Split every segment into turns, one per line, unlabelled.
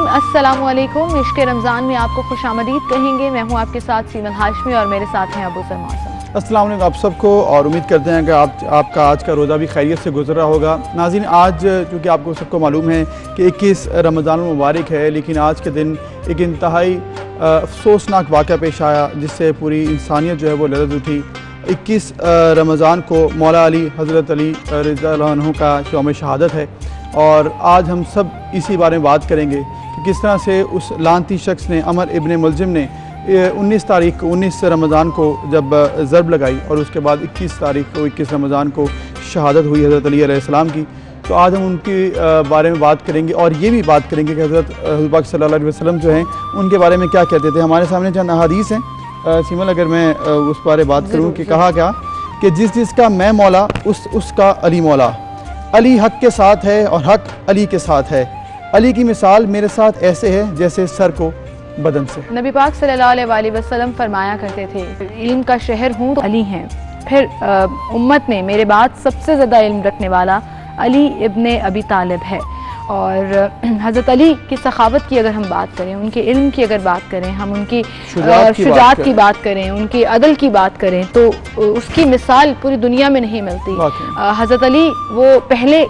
अस्सलामुअलैकुम। इश्क़ रमज़ान में आपको खुशामदीद कहेंगे। मैं हूँ आपके साथ सीमन हाशमी और मेरे साथ हैं अबू सर मौसम।
अस्सलाम वालेकुम आप सबको, और उम्मीद करते हैं कि आपका आज का रोज़ा भी खैरियत से गुजर रहा होगा। नाज़रीन, आज चूँकि आपको सबको मालूम है कि 21 रमज़ान मुबारक है, लेकिन आज के दिन एक इंतहाई अफसोसनाक वाक़या पेश आया जिससे पूरी इंसानियत जो है वो लरज़ उठी। 21 रमज़ान को मौला अली हज़रत अली रज़ियल्लाहु अन्हु का यौम शहादत है, और आज हम सब इसी बारे में बात करेंगे कि किस तरह से उस लानती शख्स ने, अमर इब्न मुलजिम ने 19 रमज़ान को जब ज़रब लगाई और उसके बाद 21 तारीख को 21 रमज़ान को शहादत हुई हज़रत अली अलैहिस्सलाम की। तो आज हम उनके बारे में बात करेंगे और ये भी बात करेंगे कि हज़रत पाक सल्लल्लाहु अलैहि वसल्लम जो हैं उनके बारे में क्या कहते थे। हमारे सामने चंद हदीस हैं। सिमल, अगर मैं उस बारे बात करूँ कि कहा क्या कि जिसका मैं मौला उसका अली मौला, अली हक़ के साथ है और हक़ अली के साथ है। अली की मिसाल मेरे साथ ऐसे है जैसे सर को बदन से।
नबी पाक सल्लल्लाहु अलैहि वसल्लम फरमाया करते थे, इल्म का शहर हूँ तो अली हैं। फिर उम्मत में मेरे बाद सबसे ज़्यादा इल्म रखने वाला अली इब्ने अबी तालिब है। और हज़रत अली की सखावत की अगर हम बात करें, उनके इल्म की अगर बात करें, हम उनकी शुजात की बात करें, उनकी अदल की बात करें, तो उसकी मिसाल पूरी दुनिया में नहीं मिलती। हज़रत अली वो पहले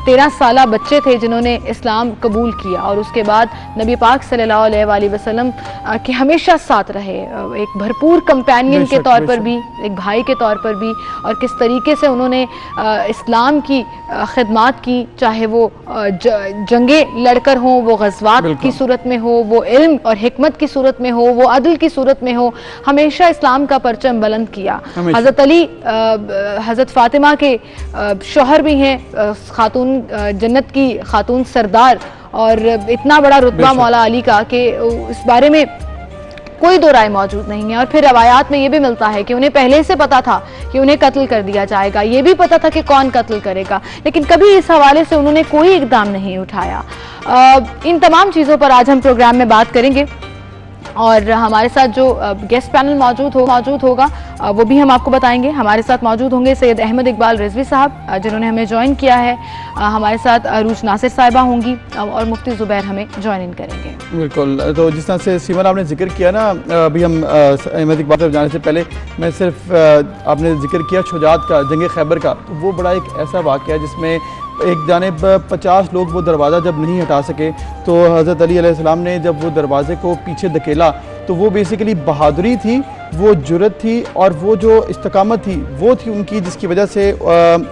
13 साला बच्चे थे जिन्होंने इस्लाम कबूल किया, और उसके बाद नबी पाक सल्लल्लाहु अलैहि वसल्लम के हमेशा साथ रहे, एक भरपूर कंपेनियन के तौर पर भी, एक भाई के तौर पर भी। और किस तरीके से उन्होंने इस्लाम की खिदमात की, चाहे वो जंगे लड़कर हों, वो गज़वात की सूरत में हो, वो इल्म और हिकमत की सूरत में हो, वो अदल की सूरत में हो, हमेशा इस्लाम का परचम बुलंद किया। हज़रत अली हज़रत फ़ातिमा के शौहर भी हैं, खातून जन्नत की खातून सरदार, और इतना बड़ा रुतबा मौला अली का कि इस बारे में कोई दो राय मौजूद नहीं है। और फिर रवायात में ये भी मिलता है कि उन्हें पहले से पता था कि उन्हें कत्ल कर दिया जाएगा, ये भी पता था कि कौन कत्ल करेगा, लेकिन कभी इस हवाले से उन्होंने कोई इकदाम नहीं उठाया। इन तमाम चीज़ों पर आज हम प्रोग्राम में बात करेंगे, और हमारे साथ जो गेस्ट पैनल मौजूद होगा वो भी हम आपको बताएंगे। हमारे साथ मौजूद होंगे सैयद अहमद इकबाल रिजवी साहब, जिन्होंने हमें ज्वाइन किया है। हमारे साथ अरूज नासिर साहिबा होंगी, और मुफ्ती ज़ुबैर हमें ज्वाइन इन करेंगे।
बिल्कुल। तो जिस तरह से सीमन आपने जिक्र किया ना, अभी हम अहमद इकबाल तरफ जाने से पहले मैं सिर्फ आपने जिक्र किया शुजात का, जंग खैबर का, तो वो बड़ा एक ऐसा वाक़या है जिसमें एक जानिब 50 लोग वो दरवाज़ा जब नहीं हटा सके, तो हज़रत अली अलैहिस्सलाम ने जब वो दरवाज़े को पीछे धकेला, तो वो बेसिकली बहादुरी थी, वो जुर्रत थी, और वो जो इस्तकामत थी वो थी उनकी, जिसकी वजह से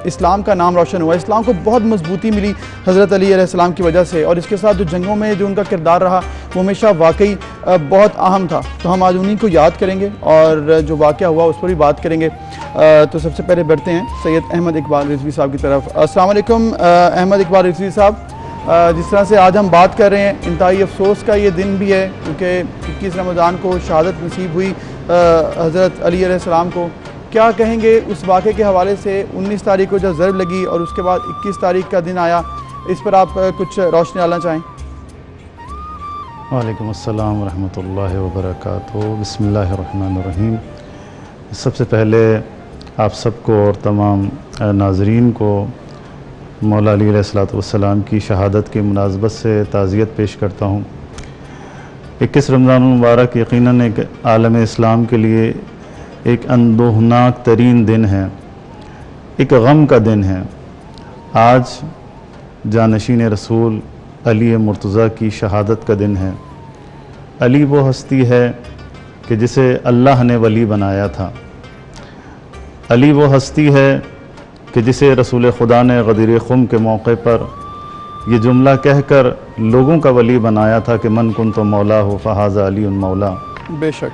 इस्लाम का नाम रोशन हुआ। इस्लाम को बहुत मजबूती मिली हज़रत अली अलैहिस्सलाम की वजह से, और इसके साथ जो जंगों में जो उनका किरदार रहा वो हमेशा वाकई बहुत अहम था। तो हम आज उन्हीं को याद करेंगे और जो वाक़या हुआ उस पर भी बात करेंगे। तो सबसे पहले बढ़ते हैं सैयद अहमद इकबाल रिजवी साहब की तरफ। अस्सलाम वालेकुम अहमद इकबाल रिजवी साहब, जिस तरह से आज हम बात कर रहे हैं, इंतहाई अफसोस का ये दिन भी है क्योंकि 21 रमज़ान को शहादत नसीब हुई हज़रत अली अलैहिस्सलाम को। क्या कहेंगे उस वाक़े के हवाले से? 19 तारीख को जब ज़रब लगी और उसके बाद 21 तारीख का दिन आया, इस पर आप कुछ रोशनी डालना चाहें?
वालेकुम अस्सलाम रहमतुल्लाहि व बरकातुहू। बिस्मिल्लाहिर रहमानिर रहीम। सबसे पहले आप सबको और तमाम नाज़रीन को मौला अली अलैहिस्सलातु वस्सलाम की शहादत की मुनासबत से ताज़ियत पेश करता हूँ। 21 रमज़ान मुबारक यकीनन एक आलम इस्लाम के लिए एक अंदोहनाक तरीन दिन है, एक गम का दिन है। आज जानशीन रसूल अली मुर्तज़ा की शहादत का दिन है। अली वो हस्ती है कि जिसे अल्लाह ने वली बनाया था। अली वो हस्ती है कि जिसे रसूल खुदा ने गदीर खुम के मौके पर ये जुमला कहकर लोगों का वली बनाया था कि मन कुन तो मौला हो फ़हाज़ा अली उन मौला।
बेशक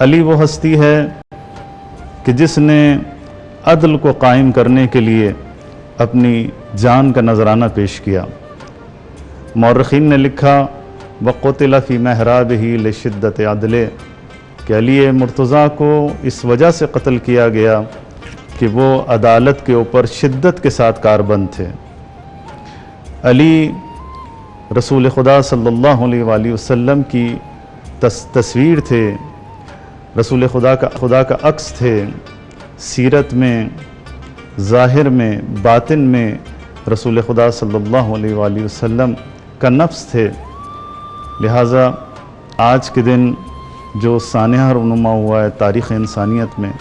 अली वो हस्ती है कि जिसने अदल को कायम करने के लिए अपनी जान का नजराना पेश किया। मौरखीन ने लिखा वक़ुतिला फ़ी महराबिही लिशिद्दत अदले, कि अली मुर्तज़ा को इस वजह से कत्ल किया गया कि वो अदालत के ऊपर शिद्दत के साथ कारबंद थे। अली रसूल खुदा सल्लल्लाहु अलैहि वसल्लम की तस्वीर थे, रसूल खुदा का अक्स थे। सीरत में, ज़ाहिर में, बातिन में रसूल खुदा सल्लल्लाहु अलैहि वसल्लम का नफ्स थे। लिहाजा आज के दिन जो सानहा रुनुमा हुआ है तारीख़ इंसानियत में,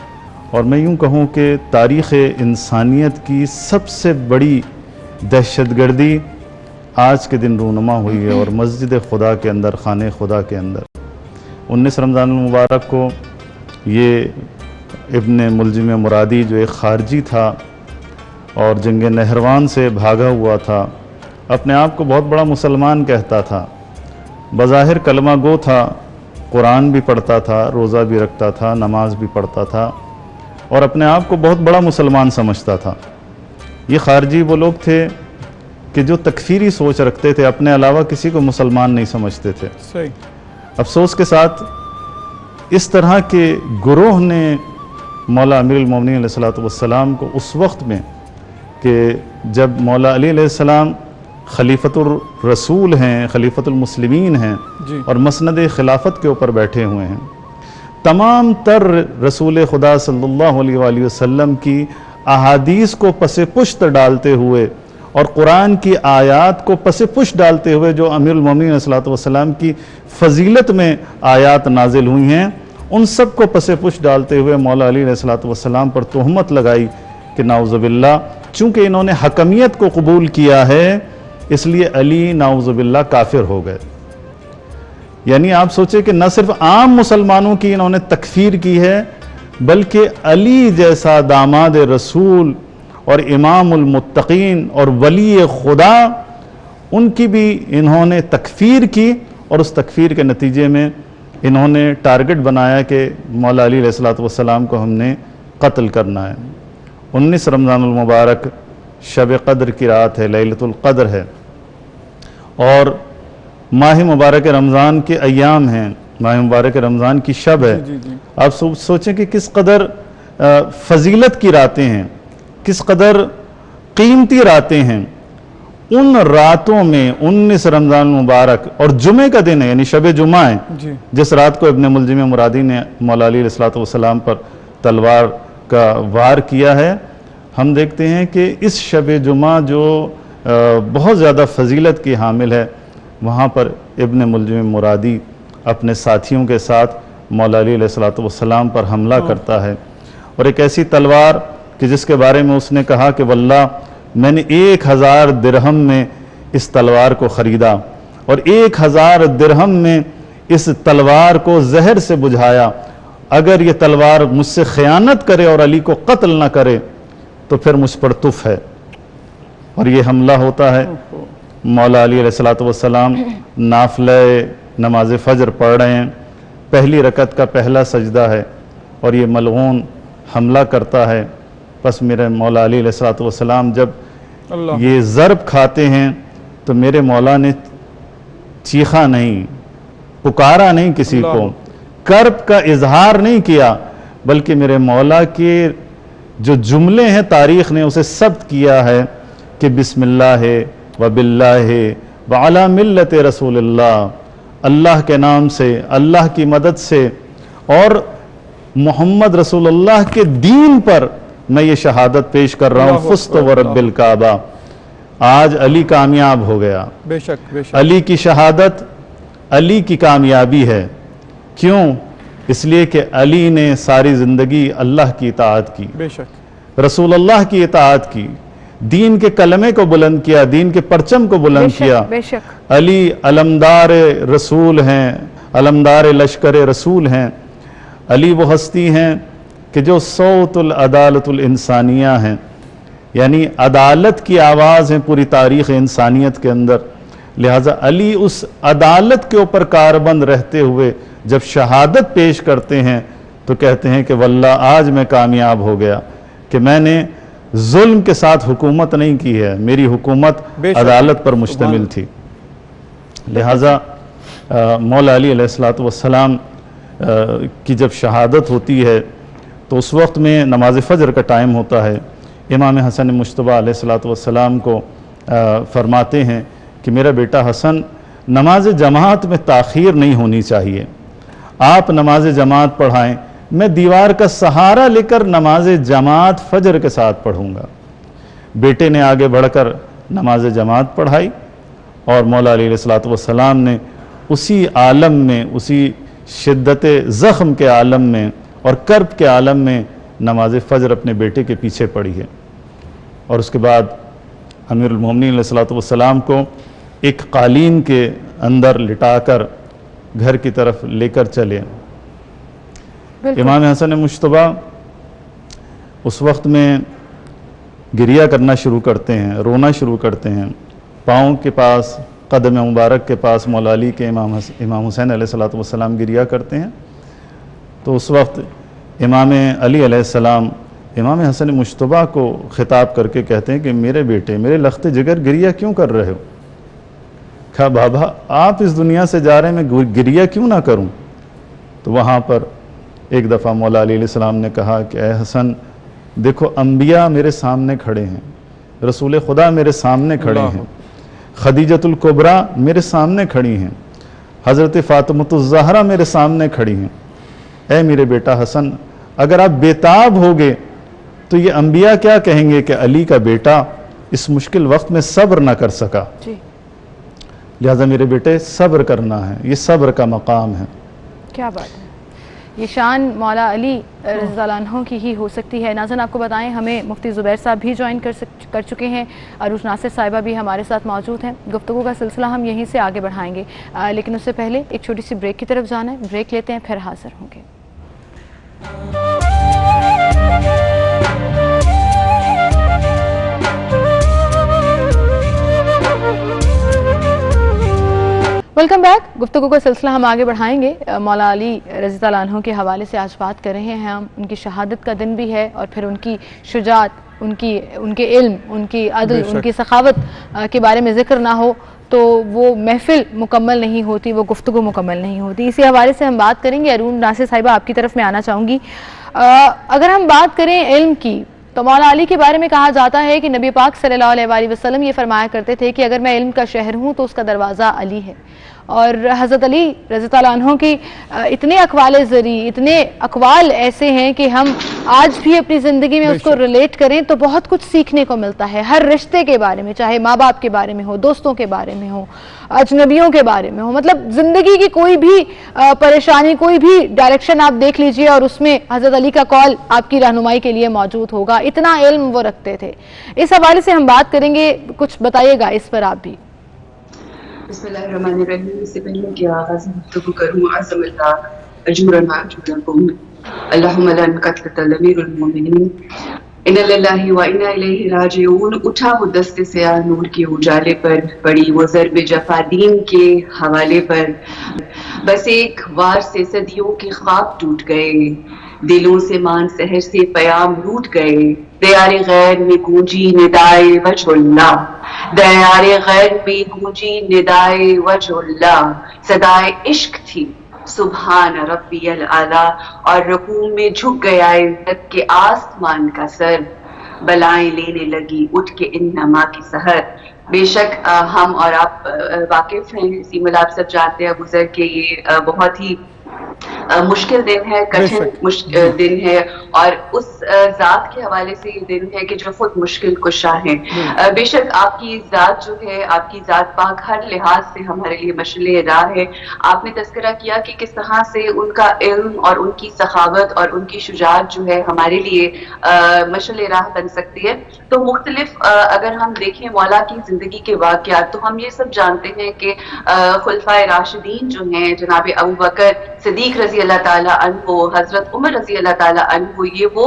और मैं यूँ कहूँ कि तारीख़ इंसानियत की सबसे बड़ी दहशतगर्दी आज के दिन रूनुमा हुई है। और मस्जिद खुदा के अंदर, खाने खुदा के अंदर 19 रमज़ान मुबारक को ये इब्ने मुलजिम मुरादी जो एक खारजी था और जंग नहरवान से भागा हुआ था, अपने आप को बहुत बड़ा मुसलमान कहता था, बज़ाहिर कलमा गो था, कुरान भी पढ़ता था, रोज़ा भी रखता था, नमाज भी पढ़ता था और अपने आप को बहुत बड़ा मुसलमान समझता था। ये खारजी वो लोग थे कि जो तकफीरी सोच रखते थे, अपने अलावा किसी को मुसलमान नहीं समझते थे।
सही।
अफसोस के साथ इस तरह के गुरोह ने मौला अमीरुल मोमिनीन अलैहिस्सलातु वस्सलाम को उस वक्त में कि जब मौला अली अलैहिस्सलाम खलीफतुर रसूल हैं, खलीफतुल मुस्लिमीन हैं और मसनद खिलाफत के ऊपर बैठे हुए हैं, तमाम तर रसूल खुदा सल्लल्लाहु अलैहि वसल्लम की अहादीस को पसे पुश्त डालते हुए और कुरान की आयात को पसे पुश्त डालते हुए जो अमीरुल मोमिनीन अलैहिस्सलातु वस्सलाम की फ़जीलत में आयात नाजिल हुई हैं, उन सब को पसे पुश्त डालते हुए मौला अली अलैहिस्सलातु वस्सलाम पर तोहमत लगाई कि नाउज़ुबिल्लाह, चूँकि इन्होंने हकमियत को कबूल किया है इसलिए अली नाउज़ुबिल्लाह काफिर हो गए। यानी आप सोचे कि न सिर्फ आम मुसलमानों की इन्होंने तकफीर की है, बल्कि अली जैसा दामाद रसूल और इमामुल मुत्तकीन और वली खुदा, उनकी भी इन्होंने तकफीर की और उस तकफीर के नतीजे में इन्होंने टारगेट बनाया कि मौला अली अलैहिस्सलातु वस्सलाम को हमने कत्ल करना है। 19 रमज़ानुल मुबारक शब क़द्र की रात है, लैलतुल क़द्र है और माह मुबारक रमज़ान के अय्याम हैं, माह मुबारक रमज़ान की शब है। आप सोचें कि किस कदर फजीलत की रातें हैं, किस कदर कीमती रातें हैं। उन रातों में 19 रमज़ान मुबारक और जुमे का दिन है, यानी शब जुमा है, जिस रात को इब्ने मुलजिम मुरादी ने मौला अली अलैहिस्सलातु वस्सलाम पर तलवार का वार किया है। हम देखते हैं कि इस शब जुमा जो बहुत ज़्यादा फजीलत की हामिल है, वहाँ पर इब्ने मुलजिम मुरादी अपने साथियों के साथ मौला अली अलैहिस्सलातु वस्सलाम पर हमला करता है और एक ऐसी तलवार कि जिसके बारे में उसने कहा कि वल्लाह, मैंने 1000 दिरहम में इस तलवार को ख़रीदा और 1000 दिरहम में इस तलवार को जहर से बुझाया। अगर ये तलवार मुझसे ख़यानत करे और अली को कत्ल न करे तो फिर मुझ पर तुफ है। और ये हमला होता है। मौला अली अलैहिस्सलातु वस्सलाम नाफिले नमाज फ़ज्र पढ़ रहे हैं, पहली रकत का पहला सजदा है और ये मलऊन हमला करता है। बस मेरे मौला अली अलैहिस्सलातु वस्सलाम जब ये ज़रब खाते हैं तो मेरे मौला ने चीखा नहीं, पुकारा नहीं किसी को, कर्ब का इजहार नहीं किया, बल्कि मेरे मौला के जो जुमले हैं तारीख़ ने उसे सब्त किया है कि बिस्मिल्लाह व बिल्लाह व अला मिल्लत रसूलिल्लाह, अल्लाह के नाम से, अल्लाह की मदद से और मोहम्मद रसूलुल्लाह के दीन पर मैं ये शहादत पेश कर रहा हूँ। फुस्त व रब्बिल काबा, आज अली कामयाब हो गया।
बेशक बेशक
अली की शहादत अली की कामयाबी है। क्यों? इसलिए कि अली ने सारी ज़िंदगी अल्लाह की इताअत की, बेशक रसूलुल्लाह की इताअत की, दीन के कलमे को बुलंद किया, दीन के परचम को बुलंद किया।
बेशक
अली अलमदार रसूल हैं, अलमदार लश्कर रसूल हैं। अली वो हस्ती हैं कि जो सौतुल अदालतुल इंसानिया हैं, यानी अदालत की आवाज़ है पूरी तारीख़ इंसानियत के अंदर। लिहाजा अली उस अदालत के ऊपर कारबंद रहते हुए जब शहादत पेश करते हैं तो कहते हैं कि वल्लाह, आज मैं कामयाब हो गया कि मैंने जुल्म के साथ हुकूमत नहीं की है, मेरी हुकूमत अदालत पर मुश्तमिल थी। लिहाजा मौला अली अलैहिस्सलातु वस्सलाम की जब शहादत होती है तो उस वक्त में नमाज फ़ज्र का टाइम होता है। इमाम हसन मुज्तबा अलैहिस्सलातु वस्सलाम को फरमाते हैं कि मेरा बेटा हसन, नमाज जमात में ताख़ीर नहीं होनी चाहिए, आप नमाज जमात पढ़ाएं, मैं दीवार का सहारा लेकर नमाज जमात फ़ज्र के साथ पढ़ूँगा। बेटे ने आगे बढ़कर नमाज जमात पढ़ाई और मौला अली अलैहिस्सलातु वस्सलाम ने उसी आलम में, उसी शिद्दत ज़ख्म के आलम में और कर्ब के आलम में नमाज फ़ज्र अपने बेटे के पीछे पढ़ी है। और उसके बाद अमीरुल मोमिनीन अलैहिस्सलातु वस्सलाम को एक कालीन के अंदर लिटाकर घर की तरफ लेकर चले। इमाम हसन मुश्तबा उस वक्त में गिरिया करना शुरू करते हैं, रोना शुरू करते हैं। पाँव के पास, कदम मुबारक के पास मौला अली के इमाम हुसैन अलैहिस्सलातु वस्सलाम गिरिया करते हैं। तो उस वक्त इमाम अली अलैहिस्सलाम इमाम हसन मुश्तबा को ख़िताब करके कहते हैं कि मेरे बेटे, मेरे लख्त जिगर, गिरिया क्यों कर रहे हो? कहा बाबा आप इस दुनिया से जा रहे हैं, मैं गिरिया क्यों ना करूं? तो वहाँ पर एक दफ़ा मौला अली अलैहिस्सलाम ने कहा कि ए हसन, देखो अंबिया मेरे सामने खड़े हैं, रसूल खुदा मेरे सामने खड़े हैं, खदीजतुल कुबरा मेरे सामने खड़ी हैं, हज़रत फ़ातिमतुज़ ज़हरा मेरे सामने खड़ी हैं। ऐ मेरे बेटा हसन, अगर आप बेताब होगे तो ये अंबिया क्या कहेंगे कि अली का बेटा इस मुश्किल वक्त में सब्र ना कर सका। लिहाजा मेरे बेटे सब्र करना है, ये सब्र का मकाम है।
क्या बात है, ये शान मौला अली रज़ियल्लाहु अन्हु की ही हो सकती है। नाज़रीन आपको बताएं, हमें मुफ्ती ज़ुबैर साहब भी ज्वाइन कर चुके हैं, अरूज नासिर साहिबा भी हमारे साथ मौजूद हैं। गुफ्तगू का सिलसिला हम यहीं से आगे बढ़ाएंगे, लेकिन उससे पहले एक छोटी सी ब्रेक की तरफ जाना है। ब्रेक लेते हैं, फिर हाजिर होंगे। Welcome back. गुफ्तगू का सिलसिला हम आगे बढ़ाएंगे। मौला अली रज़ियल्लाहु अन्हु के हवाले से आज बात कर रहे हैं हम। उनकी शहादत का दिन भी है और फिर उनकी शुजात, उनके इल्म, उनकी अदल, उनकी सखावत के बारे में ज़िक्र ना हो तो वो महफिल मुकम्मल नहीं होती, वो गुफ्तगू मुकम्मल नहीं होती। इसी हवाले से हम बात करेंगे। अरून नासिर साहिबा, आपकी तरफ में आना चाहूँगी। अगर हम बात करें इल्म की, तो मौला अली के बारे में कहा जाता है कि नबी पाक सल्लल्लाहु अलैहि वसल्लम ये फरमाया करते थे कि अगर मैं इल्म का शहर हूँ तो उसका दरवाज़ा अली है। और हज़रत अली रज़ियल्लाहु अन्हु की इतने अक़वाल ज़री, इतने अक़वाल ऐसे हैं कि हम आज भी अपनी ज़िंदगी में उसको रिलेट करें तो बहुत कुछ सीखने को मिलता है। हर रिश्ते के बारे में, चाहे माँ बाप के बारे में हो, दोस्तों के बारे में हो, अजनबियों के बारे में हो, मतलब ज़िंदगी की कोई भी परेशानी, कोई भी डायरेक्शन आप देख लीजिए और उसमें हज़रत अली का कॉल आपकी रहनुमाई के लिए मौजूद होगा। इतना इल्म वो रखते थे। इस हवाले से हम बात करेंगे, कुछ बताइएगा इस पर आप भी।
बिस्मिल्लाहिर्रहमानिर्रहीम। इससे पहले कि आगाज़ गुफ्तगू करूँ, अज़्ज़मल्लाह अजूरना अजूरकुम, अल्लाहुम्मा ला नक़तल अमीरुल मोमिनीन, इन्ना लिल्लाहि व इन्ना इलैहि राजिऊन। उठा वो दस्ते से नूर के उजाले पर, पड़ी वो ज़र्ब जफ़ादीन के हवाले पर। बस एक वार से सदियों के ख्वाब टूट गए, दिलों से मान सहर से पयाम रूठ गए। दयारे गैर में गूंजी निदाए वजहुल्लाह, दयारे गैर में गूंजी निदाए वजहुल्लाह। सदाए इश्क थी सुभान रब्बियल आला, और रुकू में झुक गया इज्जत के आसमान का सर। बलाएं लेने लगी उठ के इन नमा की सहर। बेशक हम और आप वाकिफ हैं, सीमल आप सब जानते हैं गुजर के ये बहुत ही मुश्किल दिन है, कठिन दिन है, और उस जात के हवाले से ये दिन है कि जो खुद मुश्किल कुशा है। बेशक आपकी जात जो है, आपकी जात पाक हर लिहाज से हमारे लिए मशले राह है। आपने तस्करा किया कि किस तरह से उनका इल्म और उनकी सखावत और उनकी शुजात जो है हमारे लिए मशले राह बन सकती है। तो मुख्तलिफ अगर हम देखें मौला की जिंदगी के वाक़यात, तो हम ये सब जानते हैं कि खुलफाए राशिदीन जो हैं, जनाब अबू बकर सिद्दीक रज़ी अल्लाह ताला अन्हु, हजरत उमर रज़ी अल्लाह ताला अन्हु, ये वो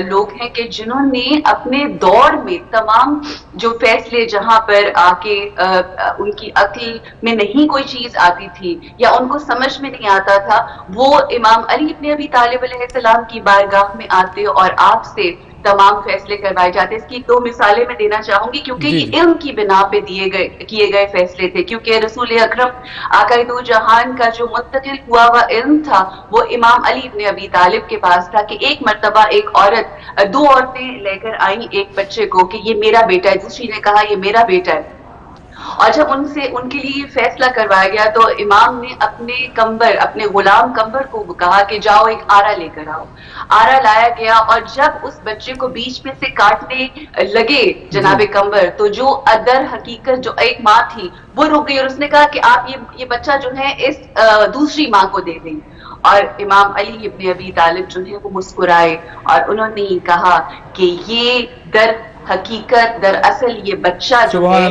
लोग हैं कि जिन्होंने अपने दौर में तमाम जो फैसले जहां पर आके उनकी अक्ल में नहीं कोई चीज आती थी या उनको समझ में नहीं आता था, वो इमाम अली इब्न अबी तालिब अलैहिस्सलाम की बारगाह में आते और आपसे तमाम फैसले करवाए जाते। इसकी दो मिसालें मैं देना चाहूंगी क्योंकि ये इल्म की बिना पे किए गए फैसले थे, क्योंकि रसूल अकरम आका दो जहान का जो मुंतकिल हुआ हुआ इल्म था वो इमाम अली इब्न अबी तालिब के पास था कि एक मर्तबा एक औरत, दो औरतें लेकर आई एक बच्चे को कि ये मेरा बेटा है, दूसरी ने कहा ये मेरा बेटा है, और जब उनसे उनके लिए फैसला करवाया गया तो इमाम ने अपने गुलाम कंबर को कहा कि जाओ एक आरा लेकर आओ। आरा लाया गया और जब उस बच्चे को बीच में से काटने लगे जनाबे कंबर, तो जो अदर हकीकत जो एक माँ थी वो रुक गई और उसने कहा कि आप ये बच्चा जो है इस दूसरी माँ को दे दें। और इमाम अली इब्ने अबी तालिब जो है वो मुस्कुराए और उन्होंने कहा कि ये दरअसल ये बच्चा जो है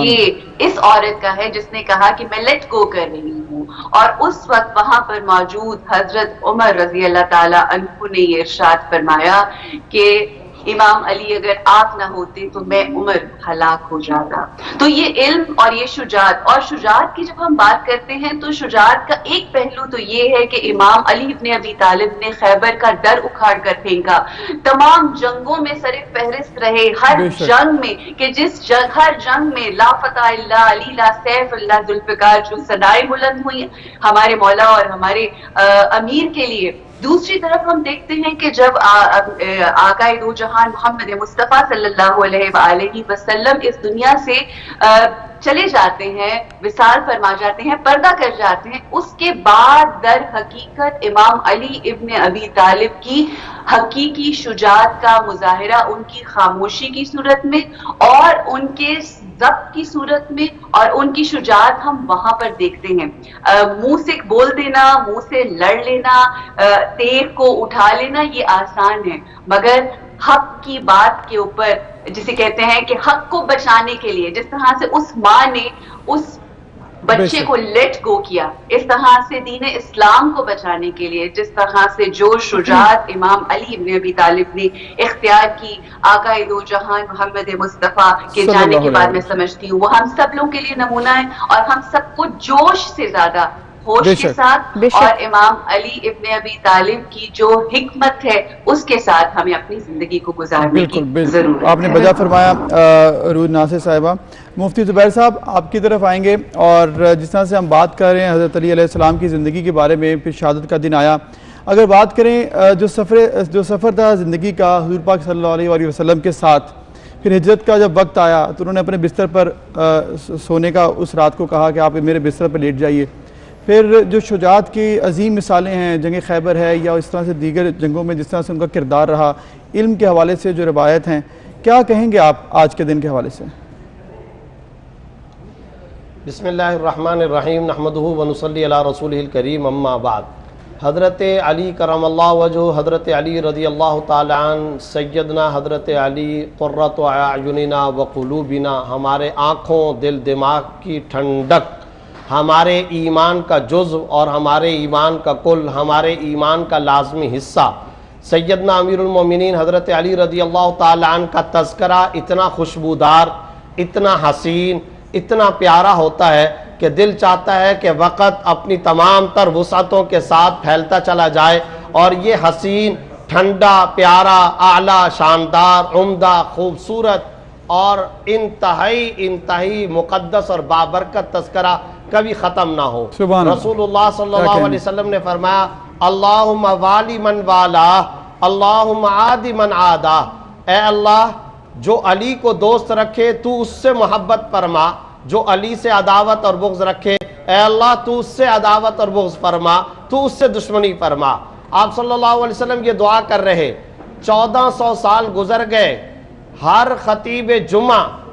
ये इस औरत का है जिसने कहा कि मैं लेट गो कर रही हूँ। और उस वक्त वहां पर मौजूद हजरत उमर रजी अल्लाह ताला अन्हु ने ये इरशाद फरमाया कि इमाम अली अगर आप ना होते तो मैं उमर हलाक हो जाता। तो ये इल्म और ये शुजात, और शुजात की जब हम बात करते हैं तो शुजात का एक पहलू तो ये है कि इमाम अली इब्ने अबी तालिब ने खैबर का डर उखाड़ कर फेंका, तमाम जंगों में सरे फहरिस्त रहे, हर जंग में कि हर जंग में ला फतह इल्ला अली ला सैफ इल्ला जुल्फिकार जो सदाएं बुलंद हुई हमारे मौला और हमारे अमीर के लिए। दूसरी तरफ हम देखते हैं कि जब आकाए दो जहान मोहम्मद मुस्तफ़ा सल्लल्लाहु अलैहि वसल्लम इस दुनिया से चले जाते हैं, विसाल फरमा जाते हैं, पर्दा कर जाते हैं, उसके बाद दर हकीकत इमाम अली इब्ने अबी तालिब की हकीकी शुजात का मुजाहिरा उनकी खामोशी की सूरत में और उनके जब्त की सूरत में और उनकी शुजात हम वहां पर देखते हैं। मुंह से बोल देना, मुंह से लड़ लेना, तेग को उठा लेना ये आसान है, मगर हक की बात के ऊपर जिसे कहते हैं कि हक को बचाने के लिए जिस तरह से उस माँ ने उस बच्चे को लेट गो किया, इस तरह से दीन इस्लाम को बचाने के लिए जिस तरह से जो शुजात इमाम अली इब्ने अबी तालिब ने इख्तियार की आकाए दो जहान मोहम्मद मुस्तफ़ा के जाने के बाद मैं समझती हूँ वो हम सब लोगों के लिए नमूना है और हम सबको जोश से ज्यादा होश के साथ और इमाम अली इब्ने अबी तालिब की जो हिकमत है उसके साथ हमें अपनी जिंदगी को गुजारने की जरूरत है।
आपने बजा फरमाया रूद नासिर साहिबा। मुफ्ती ज़ुबैर साहब आपकी तरफ आएंगे और जिस तरह से हम बात कर रहे हैं हज़रत अली अलैहिस्सलाम की ज़िंदगी के बारे में, फिर शहादत का दिन आया, अगर बात करें जो सफ़र था ज़िंदगी का हुज़ूर पाक सल्लल्लाहु अलैहि वसल्लम के साथ, फिर हिजरत का जब वक्त आया तो उन्होंने अपने बिस्तर पर सोने का उस रात को कहा कि आप मेरे बिस्तर पर लेट जाइए। फिर जो शुजात की अजीम मिसालें हैं, जंग खैबर है या इस तरह से दीगर जंगों में जिस तरह से उनका किरदार रहा, इल्म के हवाले से जो रवायत हैं, क्या कहेंगे आप आज के दिन के हवाले से?
बिस्मिल्लाहिर्रहमानिर्रहीम नहमदुहु व नुसल्ली अला रसूलिहिल करीम अम्मा बाद। हज़रत अली करमल्लाहु वजहु, हज़रत अली रज़ियल्लाहु ताला अन्हु, सैयदना हज़रत अली क़ुर्रतु अयुनिना व क़ुलूबिना, हमारे आँखों दिल दिमाग की ठंडक, हमारे ईमान का जुज़्व और हमारे ईमान का कुल, हमारे ईमान का लाज़मी हिस्सा, सैयदना अमीरुल मोमिनीन हज़रत अली रज़ियल्लाहु ताला अन्हु का तज़किरा इतना खुशबूदार, इतना हसीन, इतना प्यारा होता है कि दिल चाहता है कि वक़्त अपनी तमाम तर वुसअतों के साथ फैलता चला जाए और ये हसीन, ठंडा, प्यारा, आला, शानदार, उम्दा, खूबसूरत और इंतहाई मुक़द्दस और बाबरकत तज़किरा कभी ख़त्म ना हो। रसूलुल्लाह सल्लल्लाहु अलैहि वसल्लम ने फरमाया, अल्लाहुम्मा वाली मन वाला, अल्लाहुम्मा आदि मन आदा, ए अल्लाह जो अली को दोस्त रखे तू उससे मोहब्बत फरमा, जो अली से अदावत और बुग़्ज़ रखे ए अल्लाह तू उससे अदावत और बुग़्ज़ फरमा, तू उससे दुश्मनी फरमा। आप सल्लल्लाहु अलैहि वसल्लम ये दुआ कर रहे, 1400 साल गुजर गए, हर खतीब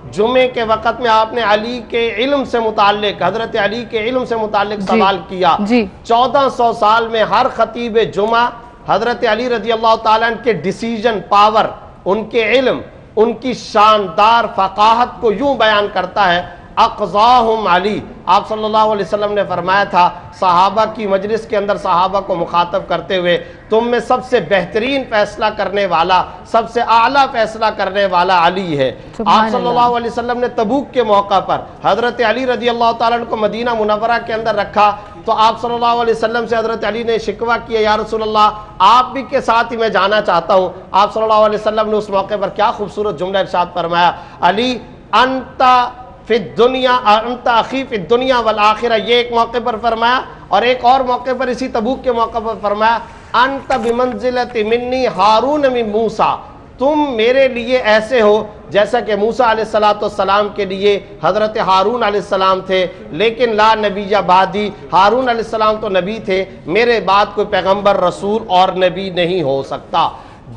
जुमे के वक़्त में आपने अली के इल्म से मुताल्लिक, हज़रत अली के इल्म से मुताल्लिक सवाल किया। 1400 साल में हर खतीब जुमा हज़रत अली रज़ियल्लाहु ताला अन्हु के डिसीजन पावर, उनके इल्म, उनकी शानदार फ़क़ाहत को यूं बयान करता है, अक़ज़ाहुम अली। आप सल्लल्लाहु अलैहि वसल्लम ने फरमाया था सहाबा की मजलिस के अंदर सहाबा को मुखातब करते हुए, तुम में सबसे बेहतरीन फैसला करने वाला, सबसे आला फैसला करने वाला अली है। आप सल्लल्लाहु अलैहि वसल्लम ने तबूक के मौका पर हज़रत अली रज़ियल्लाहु ताला अन्हु को मदीना मुनव्वरा के अंदर रखा तो आप सल्लल्लाहु अलैहि वसल्लम से हज़रत अली ने शिकवा किया, या रसूल अल्लाह आप भी के साथ ही मैं जाना चाहता हूँ। आप सल्लल्लाहु अलैहि वसल्लम ने उस मौके पर क्या खूबसूरत जुमला इरशाद फरमाया, अली अंता फिद दुनिया अंता अखी फिद दुनिया वल आखिरा, ये एक मौके पर फरमाया और एक और मौके पर इसी तबूक के मौके पर फरमाया, अंत बिमंजिलति मिन्नी हारून मिन मूसा, तुम मेरे लिए ऐसे हो जैसा कि मूसा अलैहिस्सलाम के लिए हज़रत हारून अलैहिस्सलाम थे, लेकिन ला नबीया बादी, हारून अलैहिस्सलाम तो नबी थे, मेरे बाद कोई पैगंबर, रसूल और नबी नहीं हो सकता।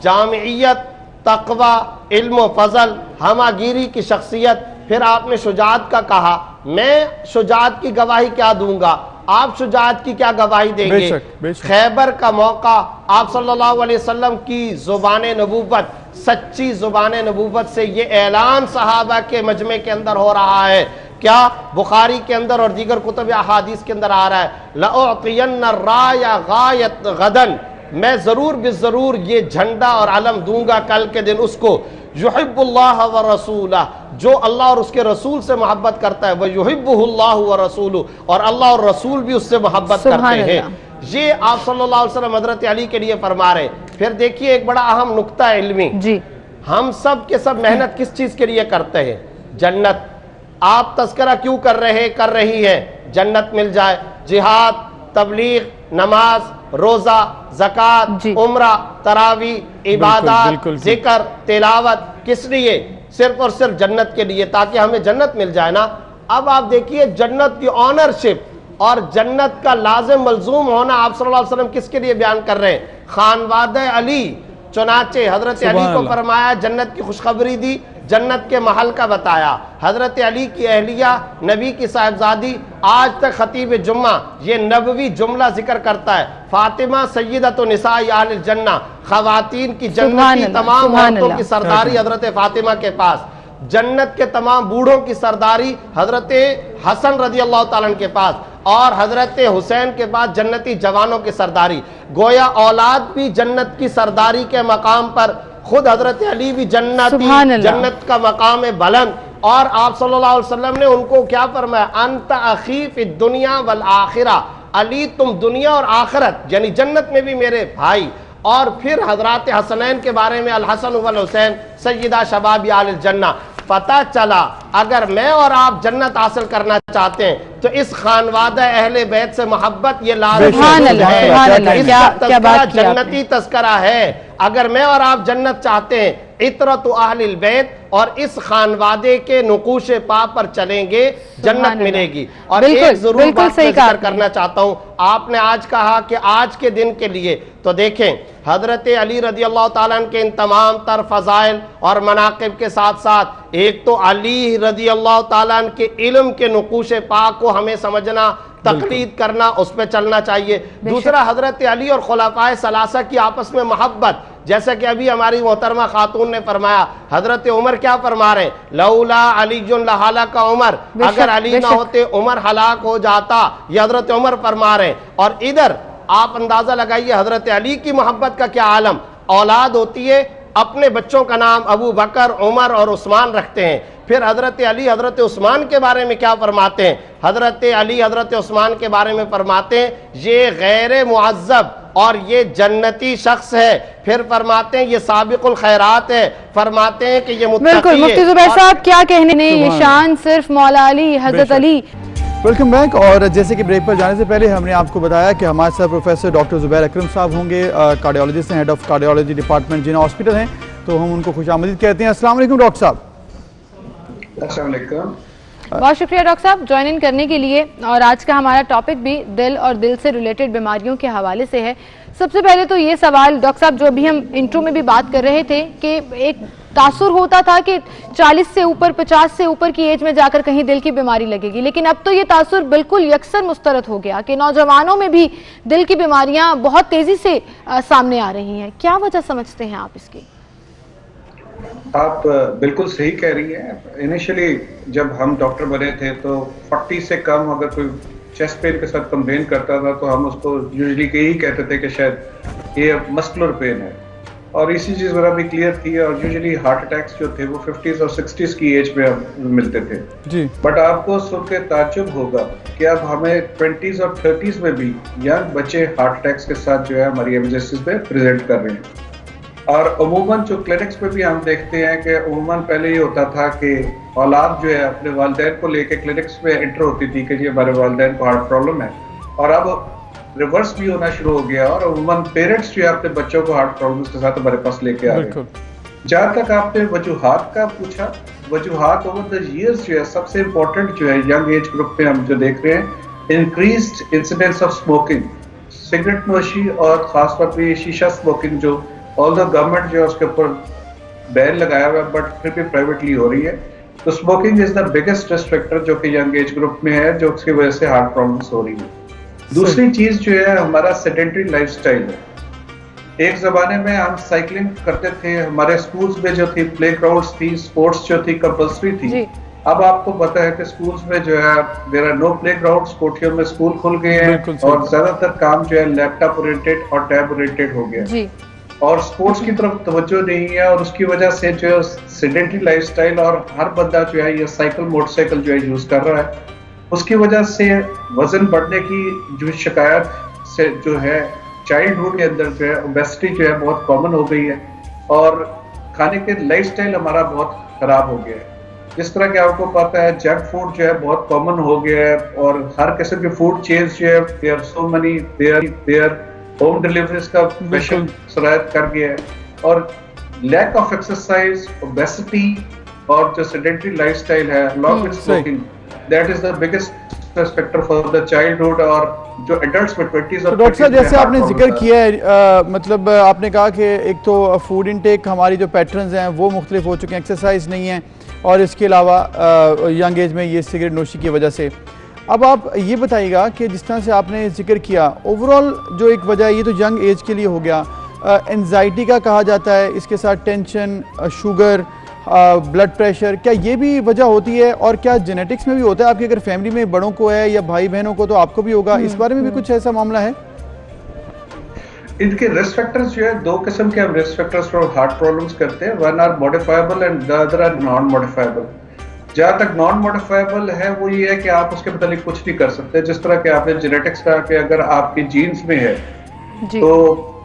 जामियत, तकवा, इल्म, फजल, हमागिरी की शख्सियत। फिर आपने शुजात का कहा, मैं शुजात की गवाही क्या दूंगा, आप शुजात की क्या गवाही देंगे?
बेशक, बेशक।
खैबर का मौका, आप सल्लल्लाहु अलैहि वसल्लम की ज़ुबान नबूवत, सच्ची ज़ुबान नबूवत से ये ऐलान सहाबा के मजमे के अंदर हो रहा है। क्या बुखारी के अंदर और दीगर कुतुब अहादीस के अंदर आ रहा है, लअतियन्ना राया गायत गदन, मैं जरूर बिजरूर ये झंडा और अलम दूंगा कल के दिन उसको, युहिब्बुल्लाह व रसूला, जो अल्लाह और उसके रसूल से मोहब्बत करता है, वह युहिब्बुहुल्लाहु व रसूलु, और अल्लाह और रसूल भी उससे मोहब्बत करते हैं। ये आप सल्लल्लाहु अलैहि वसल्लम हज़रत अली के लिए फरमा रहे। फिर देखिए एक बड़ा अहम नुक्ता इल्मी जी, हम सब के सब मेहनत किस चीज के लिए करते हैं? जन्नत। आप तस्करा क्यों कर रही है? जन्नत मिल जाए। जिहाद, तबलीग, नमाज, रोजा, ज़कात, उम्रा, तरावी, इबादत, जिक्र, तिलावत, किस लिए? सिर्फ और सिर्फ जन्नत के लिए, ताकि हमें जन्नत मिल जाए ना। अब आप देखिए जन्नत की ऑनरशिप और जन्नत का लाजिम मलजूम होना आप सल्लल्लाहु अलैहि वसल्लम किसके लिए बयान कर रहे हैं? खानवादे अली। चुनाचे हजरत अली को फरमाया, जन्नत की खुशखबरी दी, जन्नत के महल का बताया। हजरत अली की अहलिया, नबी की साहिबजादी, आज तक खतीब जुम्मा ये नबवी जुमला जिक्र करता है, फातिमा सय्यदतु निसाई अहलिल जन्ना, खवातीन की जन्नत की तमाम औरतों की सरदारी हजरत फातिमा के पास, जन्नत के तमाम बूढ़ों की सरदारी हजरत हसन रजी अल्लाह ताला के पास, और हजरत हुसैन के पास जन्नती जवानों की सरदारी। गोया औलाद भी जन्नत की सरदारी के मकाम पर, खुद हजरत अली भी जन्नत का मकाम है बुलंद। और आप सल्लल्लाहु अलैहि वसल्लम ने उनको क्या फरमाया? अंत अखी फी दुनिया वल आखिरा, अली तुम दुनिया और आखिरत यानी जन्नत में भी मेरे भाई। और फिर हजरत हसनैन के बारे में, अल हसन वल हुसैन सय्यदा शबाबी आलिल जन्ना। पता चला अगर मैं और आप जन्नत हासिल करना चाहते हैं तो इस खानवादा अहले बैत से मोहब्बत ये लाज़िम है, इसका जन्नती तस्करा है। अगर मैं और आप जन्नत चाहते हैं, इतरतु अहलिल बैत और इस खानवादे के नुकूशे पा पर चलेंगे, जन्नत मिलेगी। और एक जरूर बात मैं जिक्र करना चाहता हूं, आपने आज कहा कि आज के दिन के लिए, तो देखें हजरत अली रजी अल्लाह ताला अन्हु के इन तमाम तर फजाइल और मनाकिब के साथ साथ एक तो अली रजी अल्लाह ताला अन्हु के इल्म के नुकूशे पा को हमें समझना, तकलीद करना, उस पर चलना चाहिए। दूसरा हजरत अली और खुलाफाए सलासा की आपस में मोहब्बत, जैसा कि अभी हमारी मोहतरमा खातून ने फरमाया। हजरत उमर क्या फरमा रहे? लौला अलीजुन लहालका उमर, अगर अली ना होते उमर हलाक हो जाता, ये हजरत उमर फरमा रहे। और इधर आप अंदाजा लगाइए हजरत अली की मोहब्बत का क्या आलम। औलाद होती है, अपने बच्चों का नाम अबू बकर, उमर और उस्मान रखते हैं। फिर हजरत अली हजरत उस्मान के बारे में क्या फरमाते हैं? हजरत अली हजरत उस्मान के बारे में फरमाते हैं ये गैर मुअज्जब और ये जन्नती शख्स है। फिर फरमाते हैं ये साबिकुल खैरात है, फरमाते हैं कि ये
बिल्कुल। मुफ्ती जुबैर साहब क्या कहने ने, ये शान सिर्फ मौला अली, हजरत अली।
Welcome back. और जैसे कि ब्रेक पर जाने से पहले हमने आपको बताया कि हमारे साथ प्रोफेसर डॉक्टर ज़ुबैर अकरम साहब होंगे, कार्डियोलॉजिस्ट हैं, head of cardiology department Jinnah hospital हैं, तो हम उनको खुशामदीद कहते हैं। अस्सलाम वालेकुम डॉक्टर साहब।
अस्सलाम वालेकुम।
बहुत शुक्रिया डॉक्टर साहब ज्वाइन इन करने के लिए। और आज का हमारा टॉपिक भी दिल और दिल से रिलेटेड बीमारियों के हवाले से है। सबसे पहले तो ये सवाल डॉक्टर साहब, जो अभी हम इंट्रो में भी बात कर रहे थे कि एक तासुर होता था कि 40 से ऊपर 50 से ऊपर की एज में जाकर कहीं दिल की बीमारी लगेगी, लेकिन अब तो ये तासुर बिल्कुल यकसर मुस्तरद हो गया कि नौजवानों में भी दिल की बीमारियां बहुत तेजी से सामने आ रही हैं। क्या वजह समझते हैं आप इसकी?
आप बिल्कुल सही कह रही हैं। इनिशियली जब हम डॉक्टर बने थे तो 40 से कम अगर कोई चेस्ट पेन के साथ कंप्लेन करता था तो हम उसको यूजुअली यही कहते थे कि शायद ये मस्कुलर पेन है, और इसी चीज़ वगैरह भी क्लियर थी। और यूजुअली हार्ट अटैक्स जो थे वो 50s और 60s की एज में मिलते थे जी। बट आपको सुन के ताज्जुब होगा कि अब हमें 20s और 30s में भी यंग बच्चे हार्ट अटैक्स के साथ जो है हमारी एमरजेंसीज में प्रेजेंट कर रहे हैं। और अमूमन जो क्लिनिक्स में भी हम देखते हैं कि अमूमन पहले ये होता था कि औलाद जो है अपने वालिदैन को लेके क्लिनिक्स में एंटर होती थी कि जी हमारे वालिदैन को हार्ट प्रॉब्लम है, और अब रिवर्स भी होना शुरू हो गया और अमूमन पेरेंट्स जो है अपने बच्चों को हार्ट प्रॉब्लम्स के साथ हमारे पास लेके आ रहे हैं। जहाँ तक आपने वजूहात का पूछा, वजूहात ओवर द ईयर्स जो है सबसे इम्पोर्टेंट जो है यंग एज ग्रुप में हम जो देख रहे हैं, increased incidence of smoking, cigarette नोशी और खासतौर पे शीशा स्मोकिंग जो ऑल्दो गवर्नमेंट जो है उसके ऊपर बैन लगाया हुआ है बट फिर भी प्राइवेटली हो रही है। तो smoking is the biggest risk factor जो कि यंग एज ग्रुप में है, जो उसकी वजह से हार्ट प्रॉब्लम्स हो रही है। दूसरी चीज जो है हमारा सेडेंटरी लाइफस्टाइल है। एक जमाने में हम साइकिलिंग करते थे, हमारे स्कूल्स में जो थी प्ले ग्राउंड्स थी, स्पोर्ट्स जो थी कंपल्सरी थी। अब आपको पता है कि स्कूल्स में जो है there are no play grounds, कोठियों में स्कूल खुल गए हैं और ज्यादातर काम जो है लैपटॉप ओरिएंटेड और टैब ओरिएंटेड हो गया और स्पोर्ट्स की तरफ तवज्जो नहीं है और उसकी वजह से जो सेडेंटरी लाइफस्टाइल और हर बंदा जो है ये साइकिल मोटरसाइकिल जो है यूज कर रहा है, उसकी वजह से वजन बढ़ने की जो शिकायत से जो है चाइल्डहुड के अंदर जो है ओबेसिटी जो है बहुत कॉमन हो गई है और खाने के लाइफस्टाइल हमारा बहुत खराब हो गया है। जिस तरह के आपको पता है जंक फूड जो है बहुत कॉमन हो गया है और हर किस्म के फूड चेन्स जो है there so many their home deliveries का फैशन शरायत कर गया है और लैक ऑफ एक्सरसाइज, ओबेसिटी और जो सेडेंटरी लाइफस्टाइल है along with smoking, that is the biggest factor for the childhood और जो एडल्ट्स में 20s और
डॉक्टर साहब जैसे आपने जिक्र किया है मतलब आपने कहा कि एक तो फूड इनटेक हमारी जो पैटर्न्स हैं वो मुख्तलिफ हो चुके हैं, एक्सरसाइज नहीं है और इसके अलावा यंग एज में ये सिगरेट नोशी की वजह से। अब आप ये बताइएगा कि जिस तरह से आपने जिक्र किया ओवरऑल जो एक वजह ये तो यंग एज के लिए हो गया, एंजाइटी का कहा जाता है, इसके साथ टेंशन, शुगर, ब्लड प्रेशर, क्या ये भी वजह होती है और क्या जेनेटिक्स में भी होता है? आपकी अगर फैमिली में बड़ों को है या भाई बहनों को तो आपको भी होगा, इस बारे में भी कुछ ऐसा मामला है?
इनके रिस्क फैक्टर्स जो है दो किस्म के हम risk factors for heart problems करते हैं, one are modifiable and the other are non modifiable. जहां तक नॉन मॉडिफाइबल है वो ये है कि आप उसके मतलब कुछ नहीं कर सकते, जिस तरह के आपने जेनेटिक्स कहा कि अगर आपके जीन्स में है तो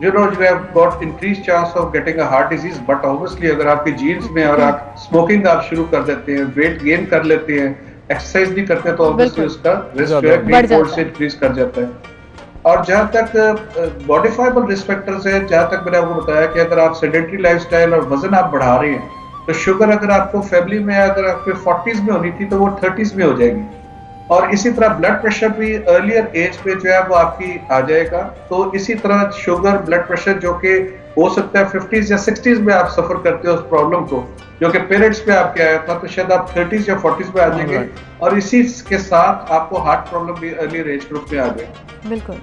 you have got increased chance of getting a heart disease, but obviously अगर आपके जीन्स में और आप स्मोकिंग आप शुरू कर देते हैं, वेट गेन कर लेते हैं, एक्सरसाइज नहीं करते तो ऑब्वियसली उसका रिस्क जो है ग्रीन से इंक्रीज कर जाता है। और जहां तक मॉडिफाइबल रिस्क फैक्टर्स है, जहां तक मैंने आपको बताया कि अगर आप सेडेंटरी लाइफस्टाइल और वजन आप बढ़ा रहे हैं तो शुगर अगर आपको फैमिली में अगर आपके 40s में होनी थी तो वो 30s में हो जाएगी और इसी तरह ब्लड प्रेशर भी अर्लियर एज पे जो है वो आपकी आ जाएगा। तो इसी तरह शुगर, ब्लड प्रेशर जो कि हो सकता है 50s या 60s में आप सफर करते हो उस प्रॉब्लम को, जो कि पेरेंट्स पे आपके आया था, तो शायद आप 30s या 40s में आ जाएंगे और इसी के साथ आपको हार्ट प्रॉब्लम भी अर्लियर एज ग्रुप में आ जाएगी।
बिल्कुल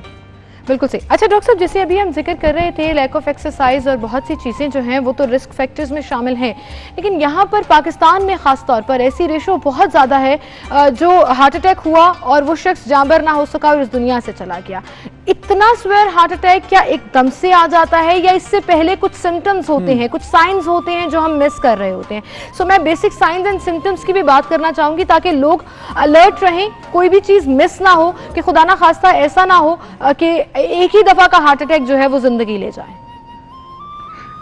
बिल्कुल सही। अच्छा डॉक्टर साहब, जैसे अभी हम जिक्र कर रहे थे लैक ऑफ एक्सरसाइज और बहुत सी चीज़ें जो हैं वो तो रिस्क फैक्टर्स में शामिल हैं, लेकिन यहाँ पर पाकिस्तान में ख़ास तौर पर ऐसी रेशो बहुत ज़्यादा है जो हार्ट अटैक हुआ और वो शख्स जांबर ना हो सका और इस दुनिया से चला गया। इतना स्वेयर हार्ट अटैक क्या एकदम से आ जाता है या इससे पहले कुछ सिम्टम्स होते हैं, कुछ साइंस होते हैं जो हम मिस कर रहे होते हैं? सो मैं बेसिक साइंस एंड सिम्टम्स की भी बात करना चाहूँगी ताकि लोग अलर्ट रहें, कोई भी चीज़ मिस ना हो कि खुदा ना खास्ता ऐसा ना हो कि एक ही दफा का हार्ट अटैक जो है वो जिंदगी ले जाए।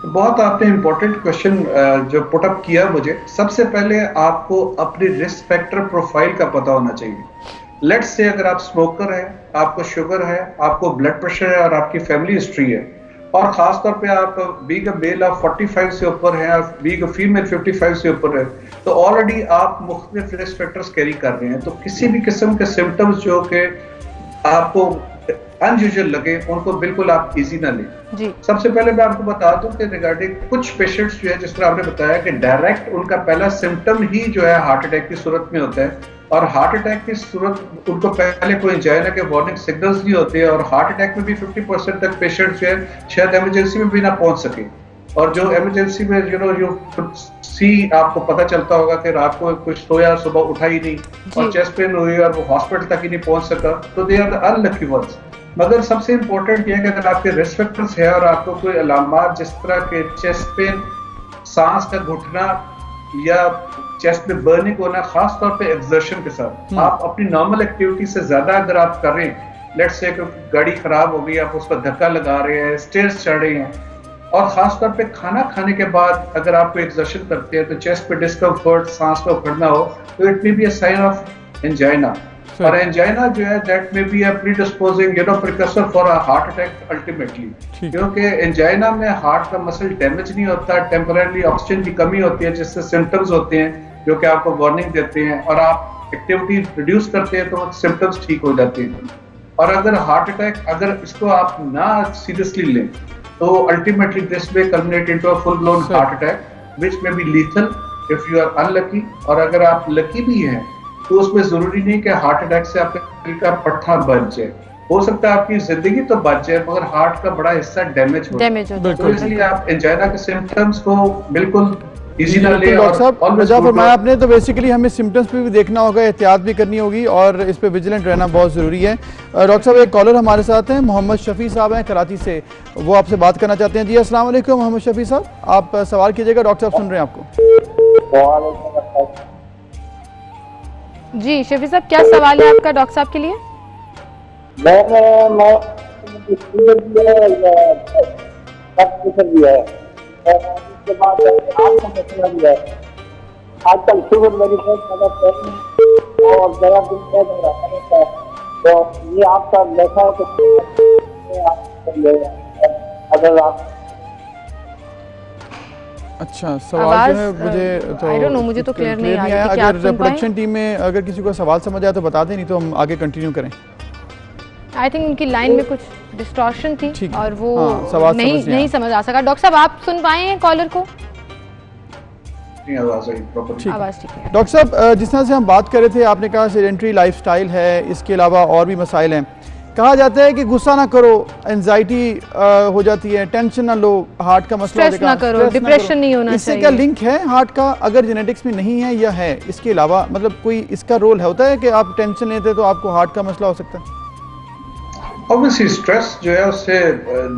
बहुत आपने इंपॉर्टेंट क्वेश्चन जो पुट अप किया मुझे। सबसे पहले आपको अपनी रिस्क फैक्टर प्रोफाइल का पता होना चाहिए। लेट्स से अगर आप स्मोकर है, आपको शुगर है, आपको ब्लड प्रेशर है और आपकी फैमिली हिस्ट्री है और खास तौर पे आप बीइंग अ मेल आप 45 से ऊपर है और बीइंग अ फीमेल 55 से ऊपर है, तो ऑलरेडी आप मुख्तलिफ रिस्क फैक्टर्स कैरी कर रहे हैं। तो किसी भी किस्म के सिम्टम्स जो कि आपको अनयूजुअल लगे उनको बिल्कुल आप इजी ना लें। सबसे पहले मैं आपको बता दूं कि रिगार्डिंग कुछ पेशेंट्स जो है, जिस तरह आपने बताया कि डायरेक्ट उनका पहला सिम्टम ही जो है हार्ट अटैक की सूरत में होता है और हार्ट अटैक की सूरत उनको पहले कोई एंजाइना के वार्निंग सिग्नल्स नहीं होते और हार्ट अटैक में भी 50% तक पेशेंट जो है शायद इमरजेंसी में भी ना पहुंच सके। और जो इमरजेंसी में आपको पता चलता होगा कि रात को कुछ सोया, सुबह उठा ही नहीं और चेस्ट पेन हुई और वो हॉस्पिटल तक ही नहीं पहुंच सका, तो they are the unlucky ones. मगर सबसे इंपॉर्टेंट ये है कि अगर आपके रिस्क फैक्टर्स है और आपको कोई अलामात जिस तरह के चेस्ट पेन, सांस का घुटना या चेस्ट में बर्निंग होना, खास तौर पे एक्सर्शन के साथ, आप अपनी नॉर्मल एक्टिविटी से ज्यादा अगर आप कर रहे हैं, लेट्स से गाड़ी खराब हो गई, आप उस पर धक्का लगा रहे हैं, स्टेयर्स चढ़ रहे हैं और खास तौर पे खाना खाने के बाद अगर आप एक्सर्शन करते हैं तो चेस्ट पे डिस्कम्फर्ट, सांस का उखड़ना हो, तो it may be a sign of angina. और एंजाइना जो है that may be a predisposing precursor for a heart attack ultimately, क्योंकि एंजाइना में हार्ट का मसल डैमेज नहीं होता, टेम्पररी ऑक्सीजन की कमी होती है जिससे सिम्टम्स होते हैं जो कि आपको वार्निंग देते हैं, और आप एक्टिविटी रिड्यूस करते हैं तो सिम्टम्स ठीक हो जाते हैं। और अगर हार्ट अटैक अगर इसको आप ना सीरियसली लें तो ultimately this may culminate into a full blown heart attack which may be lethal if you are unlucky. और अगर आप लकी भी हैं तो उसमें जरूरी नहीं कि हार्ट अटैक से आपका दिल का पट्टा बच जाए, हो सकता है आपकी जिंदगी तो बच जाए मगर हार्ट का बड़ा हिस्सा डैमेज हो। तो इसलिए आप एंजाइना के सिम्टम्स को बिल्कुल इजी ना ले।
डॉक्टर साहब वजह फरमाया आपने, तो बेसिकली हमें सिम्टम्स पे भी देखना होगा, एहतियात भी करनी होगी और इस पे विजिलेंट रहना बहुत ज़रूरी है। डॉक्टर साहब एक कॉलर हमारे साथ हैं, मोहम्मद शफी साहब हैं कराची से, वो आपसे बात करना चाहते हैं। जी अस्सलाम वालेकुम मोहम्मद शफी साहब, आप सवाल कीजिएगा, डॉक्टर साहब सुन रहे हैं आपको।
जी शफी साहब क्या सवाल है आपका डॉक्टर साहब के लिए?
आजकल शुगर मेरी बहुत ज्यादा प्रॉब्लम है और जरा दिन बहुत हो रहा है, तो ये आपका देखा है तो अगर आप
अच्छा सवाल जो है मुझे तो
आई डोंट नो, मुझे तो क्लियर नहीं आया।
अगर प्रोडक्शन टीम में अगर किसी को सवाल समझ आया तो बता दें, नहीं तो हम आगे कंटिन्यू करें।
आई थिंक उनकी लाइन में कुछ डिस्टॉर्शन थी और वो नहीं समझ आ सका। डॉक्टर साहब आप सुन पाए हैं कॉलर को?
आवाज ठीक
है।
डॉक्टर साहब जिस तरह से हम बात कर रहे थे, आपने कहा सेडेंटरी लाइफस्टाइल है, इसके अलावा और भी मसाइल हैं। कहा जाता है कि गुस्सा ना करो, एंजाइटी हो जाती है, टेंशन ना लो, हार्ट का मसला,
स्ट्रेस ना करो, डिप्रेशन नहीं होना चाहिए।
इससे क्या लिंक है हार्ट का? अगर जेनेटिक्स में नहीं है या है, इसके अलावा मतलब कोई इसका रोल होता है कि आप टेंशन लेते तो आपको हार्ट का मसला हो सकता है?
Obviously stress जो है उससे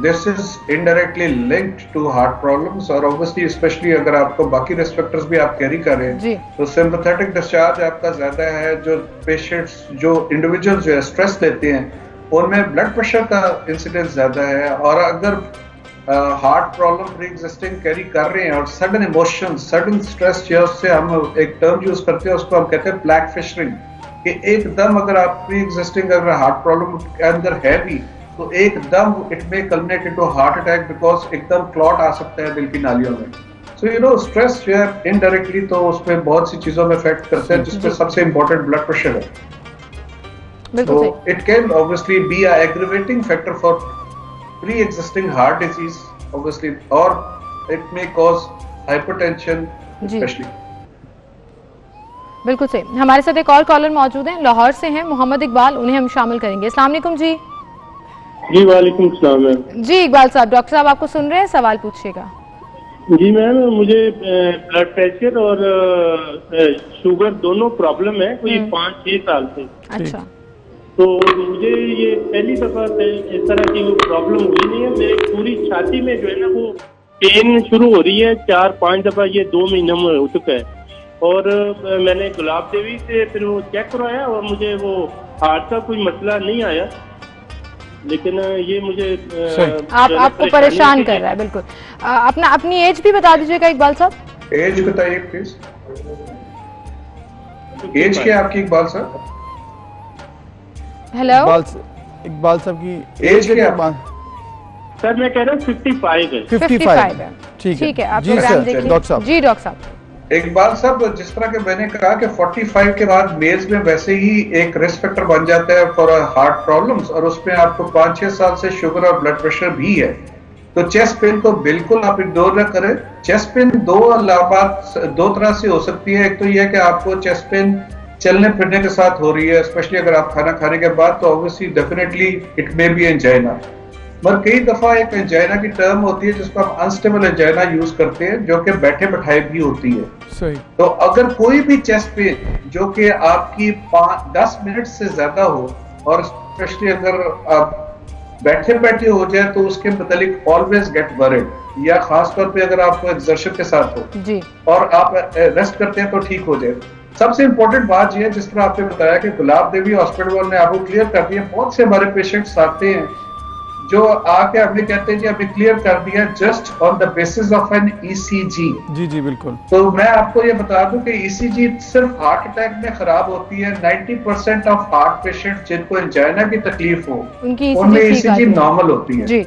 this is indirectly linked to heart problems, और obviously especially अगर आपको बाकी रिस्क फैक्टर्स भी आप कैरी कर रहे हैं तो सिंपैथेटिक डिस्चार्ज आपका ज्यादा है। जो पेशेंट्स जो इंडिविजुअल्स जो है स्ट्रेस लेते हैं उनमें ब्लड प्रेशर का इंसिडेंस ज्यादा है। और अगर heart problem pre existing carry कर रहे हैं और सडन इमोशन सडन स्ट्रेस जो है उससे हम एक टर्म यूज करते हैं, उसको हम कहते हैं ब्लैक फिशरिंग, कि एकदम अगर आप प्री एग्जिस्टिंग अगर हार्ट प्रॉब्लम के अंदर है भी तो एकदम it may culminate into heart attack because एकदम क्लॉट आ सकता है दिल की नालियों में। सो स्ट्रेस जो है इनडायरेक्टली तो उसमें बहुत सी चीजों में इफेक्ट करते हैं, जिसमें सबसे इंपॉर्टेंट ब्लड प्रेशर है। So it can obviously be a aggravating factor for pre-existing heart disease, obviously, or it may cause hypertension, especially.
बिल्कुल सही। हमारे साथ एक और कॉलर मौजूद हैं, लाहौर से हैं, मोहम्मद इकबाल, उन्हें हम शामिल करेंगे। अस्सलाम वालेकुम जी।
जी वालेकुम सलाम।
जी इकबाल साहब, डॉक्टर साहब आपको सुन रहे हैं, सवाल पूछिएगा।
जी मैम, मुझे ब्लड प्रेशर और शुगर दोनों प्रॉब्लम है कोई 5-6 साल से।
अच्छा।
तो मुझे ये पहली दफा इस तरह की प्रॉब्लम हुई नहीं है। मेरे पूरी छाती में जो है ना वो पेन शुरू हो रही है, 4-5 दफा ये 2 महीनों में हो चुका है। और मैंने गुलाब देवी से फिर वो चेक करवाया और मुझे वो हार्ट का कोई मसला नहीं आया, लेकिन ये मुझे
आपको परेशान कर रहा है। बिल्कुल अपनी एज भी बता दीजिएगा इकबाल साहब।
एज बताइए प्लीज। एज क्या है आपकी इकबाल साहब?
हेलो
इकबाल साहब की
एज क्या है?
सर मैं कह रहा हूँ 55 है।
55 है। ठीक है आप प्रोग्राम देखिए। डॉक्टर साहब
जी डॉक्टर साहब।
इकबाल साहब, जिस तरह के मैंने कहा कि 45 के बाद मेल्स में वैसे ही एक रिस्क फैक्टर बन जाता है फॉर हार्ट प्रॉब्लम्स, और उसमें आपको 5-6 साल से शुगर और ब्लड प्रेशर भी है, तो चेस्ट पेन को बिल्कुल आप इग्नोर न करें। चेस्ट पेन दो तरह से हो सकती है। एक तो यह है कि आपको चेस्ट पेन चलने फिरने के साथ हो रही है, स्पेशली अगर आप खाना खाने के बाद, तो obviously definitely it may B angina. मगर कई दफा एक एंजाइना की टर्म होती है जिसको हम अनस्टेबल एंजाइना यूज करते हैं, जो कि बैठे बैठाए भी होती है।
सही।
तो अगर कोई भी चेस्ट पेन जो कि आपकी 10 मिनट से ज्यादा हो, और स्पेशली अगर आप बैठे बैठे हो जाए, तो उसके मुतालिक ऑलवेज गेट वरीड, या खासतौर पे अगर आप एक्सर्शन के साथ हो
जी
और आप रेस्ट करते हैं तो ठीक हो जाए। सबसे इंपॉर्टेंट बात यह है, जिस तरह आपने बताया कि गुलाब देवी हॉस्पिटल वाले ने आपको क्लियर कर दिया, बहुत से हमारे पेशेंट्स आते हैं जो आके हमें कहते हैं जी हमें क्लियर कर दिया just on the basis of an ECG.
जी जी बिल्कुल।
तो मैं आपको ये बता दूं कि ईसीजी सिर्फ हार्ट अटैक में खराब होती है। 90% ऑफ हार्ट पेशेंट जिनको एंजाइना की तकलीफ हो उनमें ईसीजी नॉर्मल होती है जी।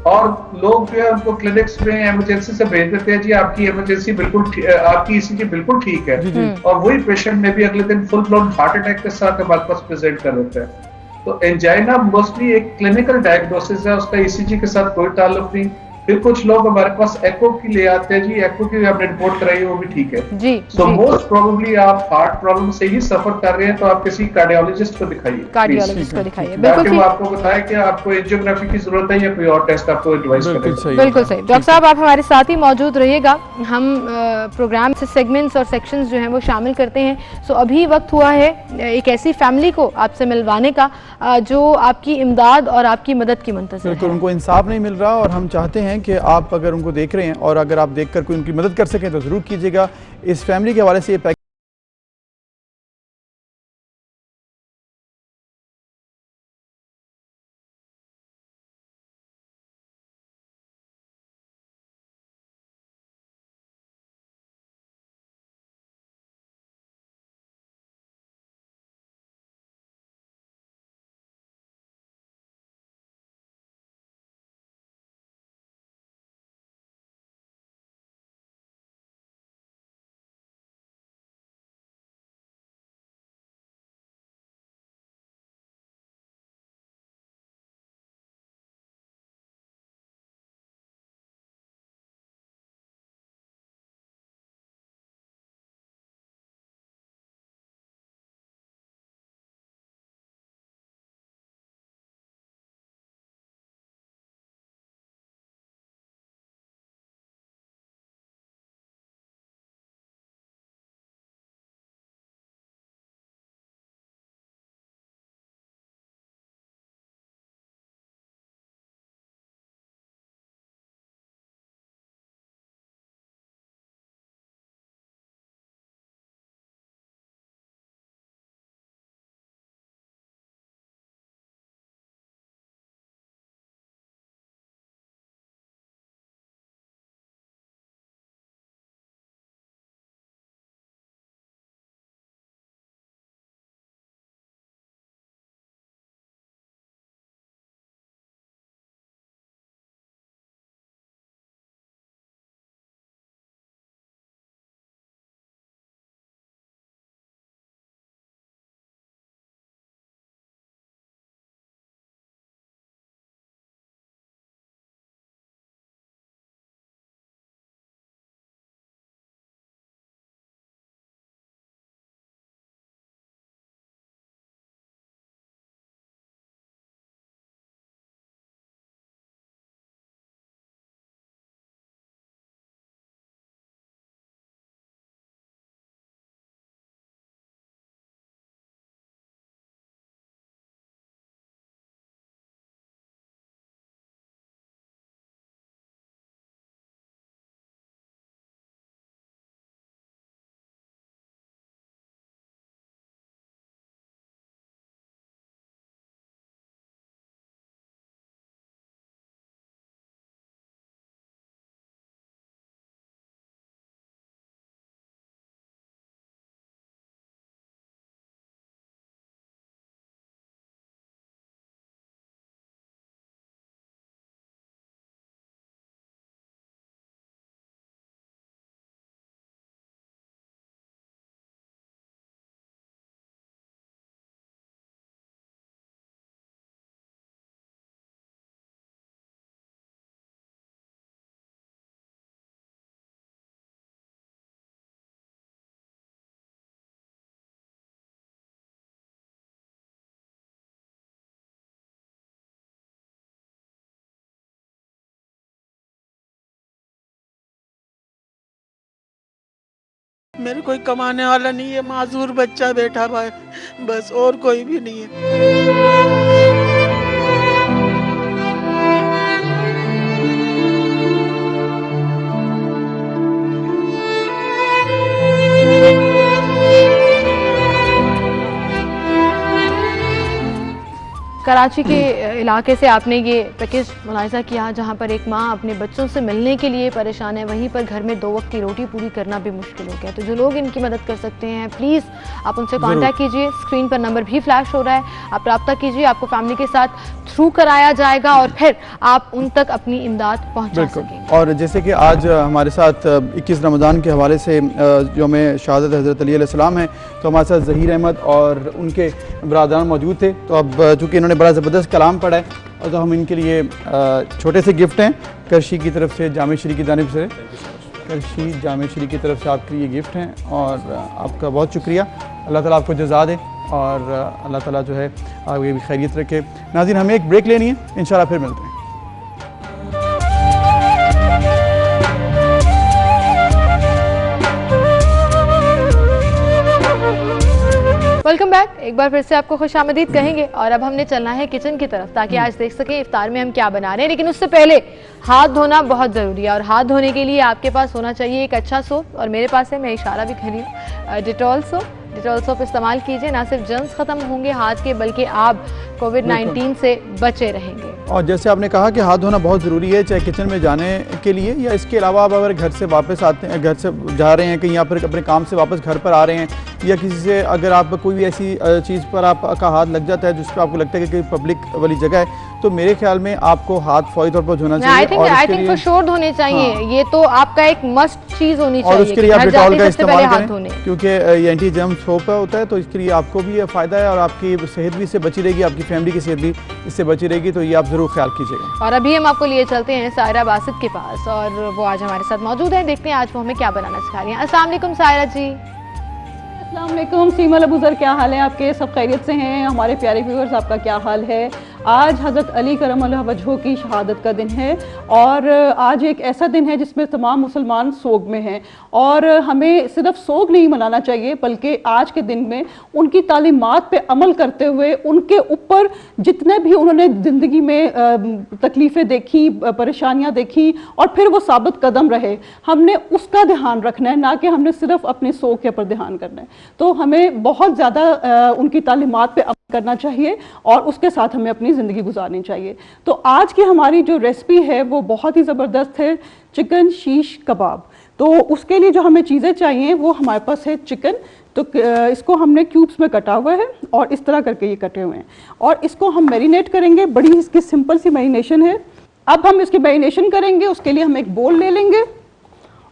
और लोग जो है उनको क्लिनिक्स में इमरजेंसी से भेज देते हैं जी आपकी इमरजेंसी बिल्कुल आपकी ईसीजी बिल्कुल ठीक है, और वही पेशेंट में भी अगले दिन फुल ब्लोन हार्ट अटैक के साथ हमारे पास प्रेजेंट कर देता है। तो एंजाइना मोस्टली एक क्लिनिकल डायग्नोसिस है, उसका ईसीजी के साथ कोई ताल्लुक नहीं। फिर कुछ लोग हमारे पास एको की ले आते हैं जी, एको की आपने रिपोर्ट कराई वो भी ठीक है जी। सो मोस्ट प्रोबेबली आप हार्ट प्रॉब्लम से ही सफर कर रहे हैं तो आप किसी कार्डियोलॉजिस्ट को दिखाइए,
कार्डियोलॉजिस्ट को दिखाइए।
ताकि वो आपको बताए कि आपको एंजियोग्राफी की जरूरत है या कोई और टेस्ट आपको एडवाइस करेगा।
बिल्कुल सही। डॉक्टर साहब आप हमारे साथ ही मौजूद रहिएगा, हम प्रोग्राम से सेगमेंट्स और सेक्शंस जो हैं वो शामिल करते हैं। सो अभी वक्त हुआ है एक ऐसी फैमिली को आपसे मिलवाने का जो आपकी इमदाद और आपकी मदद की मुंतज़िर है।
बिल्कुल, उनको इंसाफ नहीं मिल रहा और हम चाहते हैं कि आप अगर उनको देख रहे हैं और अगर आप देखकर कोई उनकी मदद कर सकें तो ज़रूर कीजिएगा। इस फैमिली के हवाले से ये पैकेज
मेरे कोई कमाने वाला नहीं है, माजूर बच्चा बैठा हुआ है बस, और कोई भी नहीं है।
कराची के इलाके से आपने ये पैकेज मुलाहिजा किया जहाँ पर एक माँ अपने बच्चों से मिलने के लिए परेशान है, वहीं पर घर में 2 वक्त की रोटी पूरी करना भी मुश्किल हो गया। तो जो लोग इनकी मदद कर सकते हैं प्लीज़ आप उनसे कांटेक्ट कीजिए, स्क्रीन पर नंबर भी फ्लैश हो रहा है, आप रब्ता कीजिए, आपको फैमिली के साथ थ्रू कराया जाएगा और फिर आप उन तक अपनी इमदाद पहुँचा सकेंगे।
और जैसे कि आज हमारे साथ 21 रमज़ान के हवाले से यौम शहादत हज़रत अली अलैहिस्सलाम है, तो हमारे साथ ज़हीर अहमद और उनके बरादरान मौजूद थे। तो अब चूँकि इन्होंने बड़ा ज़बरदस्त कलाम पढ़ा है और तो हम इनके लिए छोटे से गिफ्ट हैं करशी की तरफ से, जामे शरी की जानिब से, करशी जामे शरी की तरफ से आपके लिए गिफ्ट हैं और आपका बहुत शुक्रिया। अल्लाह ताला आपको जज़ा दे और अल्लाह ताला जो है आगे भी खैरियत रखे। नाज़रीन, हमें एक ब्रेक लेनी है, इंशाल्लाह फिर मिलते हैं।
Welcome back. एक बार फिर से आपको खुशामदीद कहेंगे और अब हमने चलना है किचन की तरफ ताकि आज देख सकें इफ्तार में हम क्या बना रहे हैं। लेकिन उससे पहले हाथ धोना बहुत ज़रूरी है और हाथ धोने के लिए आपके पास होना चाहिए एक अच्छा सोप और मेरे पास है, मैं इशारा भी कर रही हूँ, डिटॉल सोप। डिटॉल सोप इस्तेमाल कीजिए, ना सिर्फ जर्म्स ख़त्म होंगे हाथ के बल्कि आप कोविड-19 से बचे रहेंगे।
और जैसे आपने कहा कि हाथ धोना बहुत ज़रूरी है, चाहे किचन में जाने के लिए या इसके अलावा आप अगर घर से वापस आते हैं, घर से जा रहे हैं कहीं या फिर अपने काम से वापस घर पर आ रहे हैं या किसी से अगर आप कोई भी ऐसी चीज़ पर आपका हाथ लग जाता है जिस पर आपको लगता है कि पब्लिक वाली जगह है, तो मेरे ख्याल में आपको हाथ फौरी तौर पर धोना चाहिए।
आई थिंक फॉर श्योर धोने चाहिए। हाँ। ये तो आपका एक मस्ट चीज़ होनी चाहिए।
और उसके लिए आप डिटॉल का इस्तेमाल करें क्योंकि ये एंटी जर्म सोप होता है, तो इसके लिए आपको भी ये फ़ायदा है और आपकी सेहत भी इससे बची रहेगी, आपकी फैमिली की सेहत भी इससे बची रहेगी। तो ये आप ज़रूर ख्याल कीजिएगा।
और अभी हम आपको लिए चलते हैं सायरा बासित के पास और वो आज हमारे साथ मौजूद है। देखते हैं आज वो हमें क्या बनाना सिखा रही हैं। अस्सलाम वालेकुम सायरा जी।
अस्सलाम वालेकुम सीमा अबूज़र, क्या हाल है आपके? सब खैरियत से हैं? हमारे प्यारे व्यूअर्स, आपका क्या हाल है? आज हज़रत अली करमल्लाह वजहो की शहादत का दिन है और आज एक ऐसा दिन है जिसमें तमाम मुसलमान सोग में हैं और हमें सिर्फ सोग नहीं मनाना चाहिए बल्कि आज के दिन में उनकी तालीमात पे अमल करते हुए उनके ऊपर जितने भी उन्होंने ज़िंदगी में तकलीफ़ें देखी, परेशानियाँ देखी और फिर वो साबित कदम रहे, हमने उसका ध्यान रखना है, ना कि हमने सिर्फ अपने सोग के ऊपर ध्यान करना है। तो हमें बहुत ज़्यादा उनकी तालीमात पे अमल करना चाहिए और उसके साथ हमें अपनी ज़िंदगी गुजारनी चाहिए। तो आज की हमारी जो रेसिपी है वो बहुत ही ज़बरदस्त है, चिकन शीश कबाब। तो उसके लिए जो हमें चीज़ें चाहिए वो हमारे पास है चिकन, तो इसको हमने क्यूब्स में कटा हुआ है और इस तरह करके ये कटे हुए हैं और इसको हम मैरिनेट करेंगे। बड़ी इसकी सिंपल सी मैरिनेशन है। अब हम इसकी मैरिनेशन करेंगे, उसके लिए हम एक बोल ले लेंगे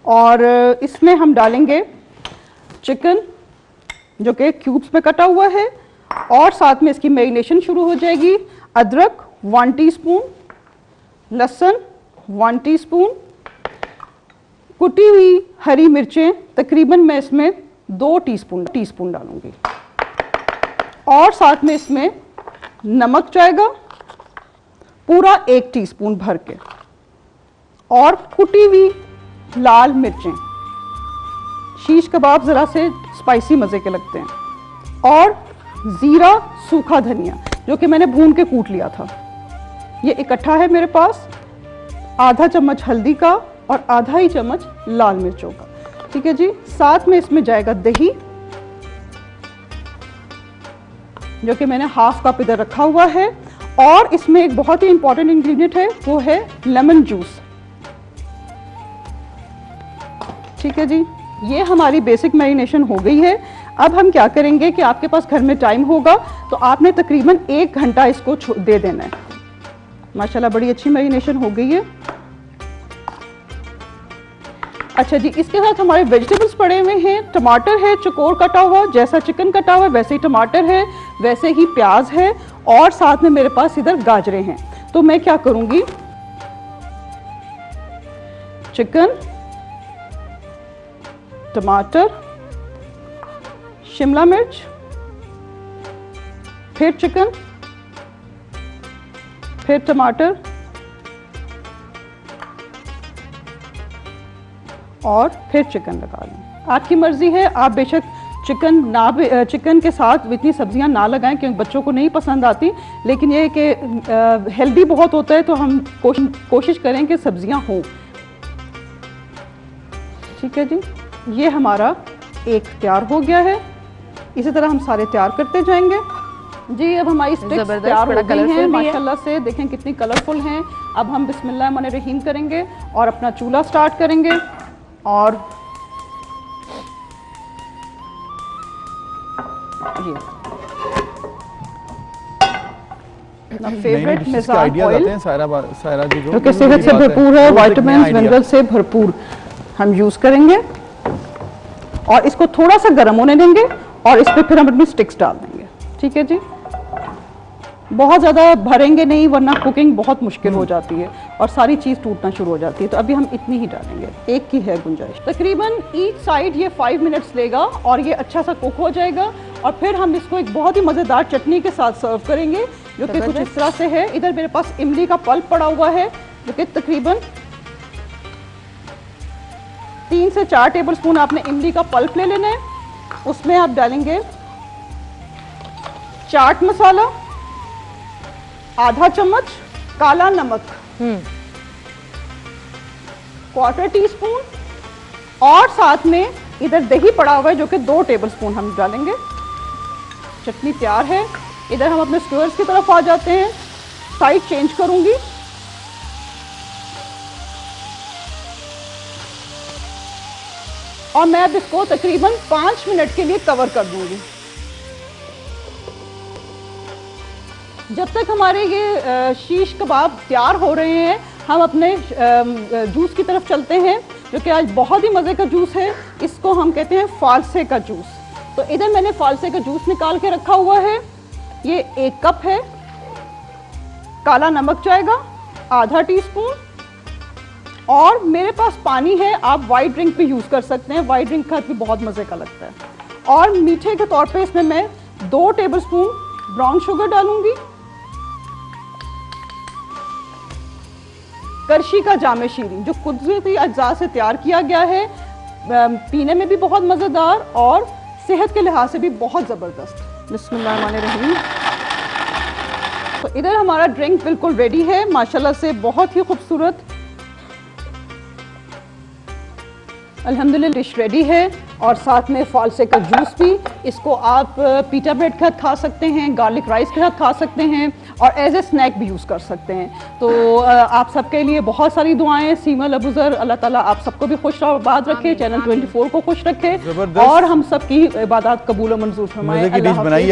और इसमें हम डालेंगे चिकन जो कि क्यूब्स में कटा हुआ है और साथ में इसकी मैरिनेशन शुरू हो जाएगी। अदरक 1 टीस्पून, लहसुन 1 टीस्पून, कुटी हुई हरी मिर्चें तकरीबन मैं इसमें 2 टीस्पून डालूंगी और साथ में इसमें नमक जाएगा पूरा 1 टीस्पून भर के और कुटी हुई लाल मिर्चें। शीश कबाब ज़रा से स्पाइसी मज़े के लगते हैं और ज़ीरा, सूखा धनिया जो कि मैंने भून के कूट लिया था, ये इकट्ठा है मेरे पास। आधा चम्मच हल्दी का और आधा ही चम्मच लाल मिर्चों का, ठीक है जी। साथ में इसमें जाएगा दही जो कि मैंने हाफ कप इधर रखा हुआ है और इसमें एक बहुत ही इंपॉर्टेंट इंग्रेडिएंट है, वो है लेमन जूस, ठीक है जी। ये हमारी बेसिक मैरिनेशन हो गई है। अब हम क्या करेंगे कि आपके पास घर में टाइम होगा तो आपने तकरीबन 1 घंटा इसको दे देना है। माशाल्लाह बड़ी अच्छी मैरिनेशन हो गई है। अच्छा जी, इसके साथ हमारे वेजिटेबल्स पड़े हुए हैं। टमाटर है चकोर कटा हुआ, जैसा चिकन कटा हुआ है वैसे ही टमाटर है, वैसे ही प्याज है और साथ में मेरे पास इधर गाजरें हैं। तो मैं क्या करूंगी, चिकन, टमाटर, शिमला मिर्च, फिर चिकन, फिर टमाटर और फिर चिकन लगा लें। आपकी मर्जी है, आप बेशक चिकन के साथ इतनी सब्जियां ना लगाएं क्योंकि बच्चों को नहीं पसंद आती, लेकिन ये कि हेल्दी बहुत होता है तो हम कोशिश करें कि सब्जियां हों, ठीक है जी। ये हमारा एक तैयार हो गया है। इसी तरह हम सारे तैयार करते जाएंगे। जी अब हमारी स्टिक्स
जबरदस्त,
तैयार
बड़ा
हो गई हैं
colourful भी है।
माशाल्लाह से, देखें कितनी कलरफुल हैं। अब हम बिस्मिल्लाहिर्रहमानिर्रहीम करेंगे और अपना चूल्हा स्टार्ट करेंगे और ये फेवरेट मिजान
आइडियाज
ऑयल
आते हैं सायरा जी को,
जो कि सेहत से भरपूर है, विटामिन मिनरल से भरपूर हम यूज करेंगे और इसको थोड़ा सा गर्म होने देंगे और इस पे फिर हम अपनी स्टिक्स डाल देंगे। ठीक है जी, बहुत ज़्यादा भरेंगे नहीं वरना कुकिंग बहुत मुश्किल हो जाती है और सारी चीज़ टूटना शुरू हो जाती है। तो अभी हम इतनी ही डालेंगे, एक की है गुंजाइश। तकरीबन ईच साइड ये 5 मिनट्स लेगा और ये अच्छा सा कुक हो जाएगा और फिर हम इसको एक बहुत ही मज़ेदार चटनी के साथ सर्व करेंगे जो कि कुछ इस तरह से है। इधर मेरे पास इमली का पल्प पड़ा हुआ है जो कि तकरीबन 3 से 4 टेबलस्पून आपने इमली का पल्प ले लेना है। उसमें आप डालेंगे चाट मसाला, आधा चम्मच काला नमक, 1/4 टीस्पून और साथ में इधर दही पड़ा हुआ है जो कि 2 टेबलस्पून हम डालेंगे। चटनी तैयार है। इधर हम अपने स्क्वेयर्स की तरफ आ जाते हैं, साइड चेंज करूंगी। और मैं अब इसको तकरीबन 5 मिनट के लिए कवर कर दूंगी। जब तक हमारे ये शीश कबाब तैयार हो रहे हैं हम अपने जूस की तरफ चलते हैं जो कि आज बहुत ही मज़े का जूस है। इसको हम कहते हैं फालसे का जूस। तो इधर मैंने फालसे का जूस निकाल के रखा हुआ है। ये 1 कप है। काला नमक जाएगा आधा टीस्पून और मेरे पास पानी है, आप वाइट ड्रिंक भी यूज़ कर सकते हैं। वाइट ड्रिंक का भी बहुत मज़े का लगता है। और मीठे के तौर पे इसमें मैं 2 टेबलस्पून ब्राउन शुगर डालूंगी। करशी का जामे शीरी जो कुदरती अज्जा से तैयार किया गया है, पीने में भी बहुत मज़ेदार और सेहत के लिहाज से भी बहुत ज़बरदस्त। बिस्मिल्लाहिर्रहमानिर्रहीम। तो इधर हमारा ड्रिंक बिल्कुल रेडी है माशाल्लाह से, बहुत ही खूबसूरत अल्हम्दुलिल्लाह डिश रेडी है और साथ में फालसे का जूस भी। इसको आप पीटा ब्रेड के साथ खा सकते हैं, गार्लिक राइस के साथ खा सकते हैं और एज ए स्नैक भी यूज़ कर सकते हैं। तो आप सबके लिए बहुत सारी दुआएं। सीमल अबूज़र, अल्लाह ताला आप सबको भी खुश और आबाद रखे, चैनल 24 को खुश रखे और हम सबकी इबादत कबूल और मंजूर फरमाए।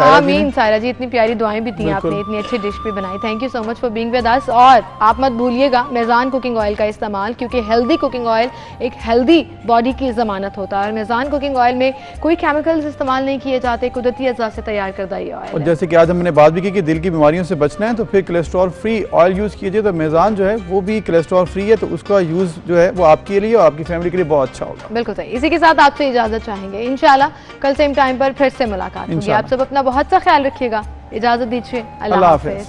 आमीन। सायरा जी इतनी प्यारी दुआएं भी दी आपने, इतनी अच्छी डिश भी बनाई। Thank you so much for being with us. और आप मत भूलिएगा मेज़ान कुकिंग ऑयल का इस्तेमाल, क्योंकि हेल्दी कुकिंग ऑयल एक हेल्दी बॉडी की ज़मानत होता है। और मेज़ान कुकिंग ऑयल में कोई केमिकल्स इस्तेमाल नहीं किए जाते, कुदरती अज़ा से तैयार करदा ये ऑयल।
और जैसे कि आज हमने बात भी की कि दिल की बीमारियों से बचना है तो फिर कोलेस्ट्रॉल फ्री ऑयल यूज़ कीजिए। तो मेज़ान जो है वो भी कोलेस्ट्रॉल फ्री है, तो उसका यूज़ जो है वो आपके लिए और आपकी फैमिली के लिए बहुत अच्छा होगा।
बिल्कुल सही। इसी के साथ आपसे इजाज़त चाहेंगे। इंशाल्लाह कल सेम टाइम पर फिर से मुलाकात होगी। आप सब अपना बहुत सा ख्याल रखिएगा। इजाज़त दीजिए। अल्लाह हाफ़िज़।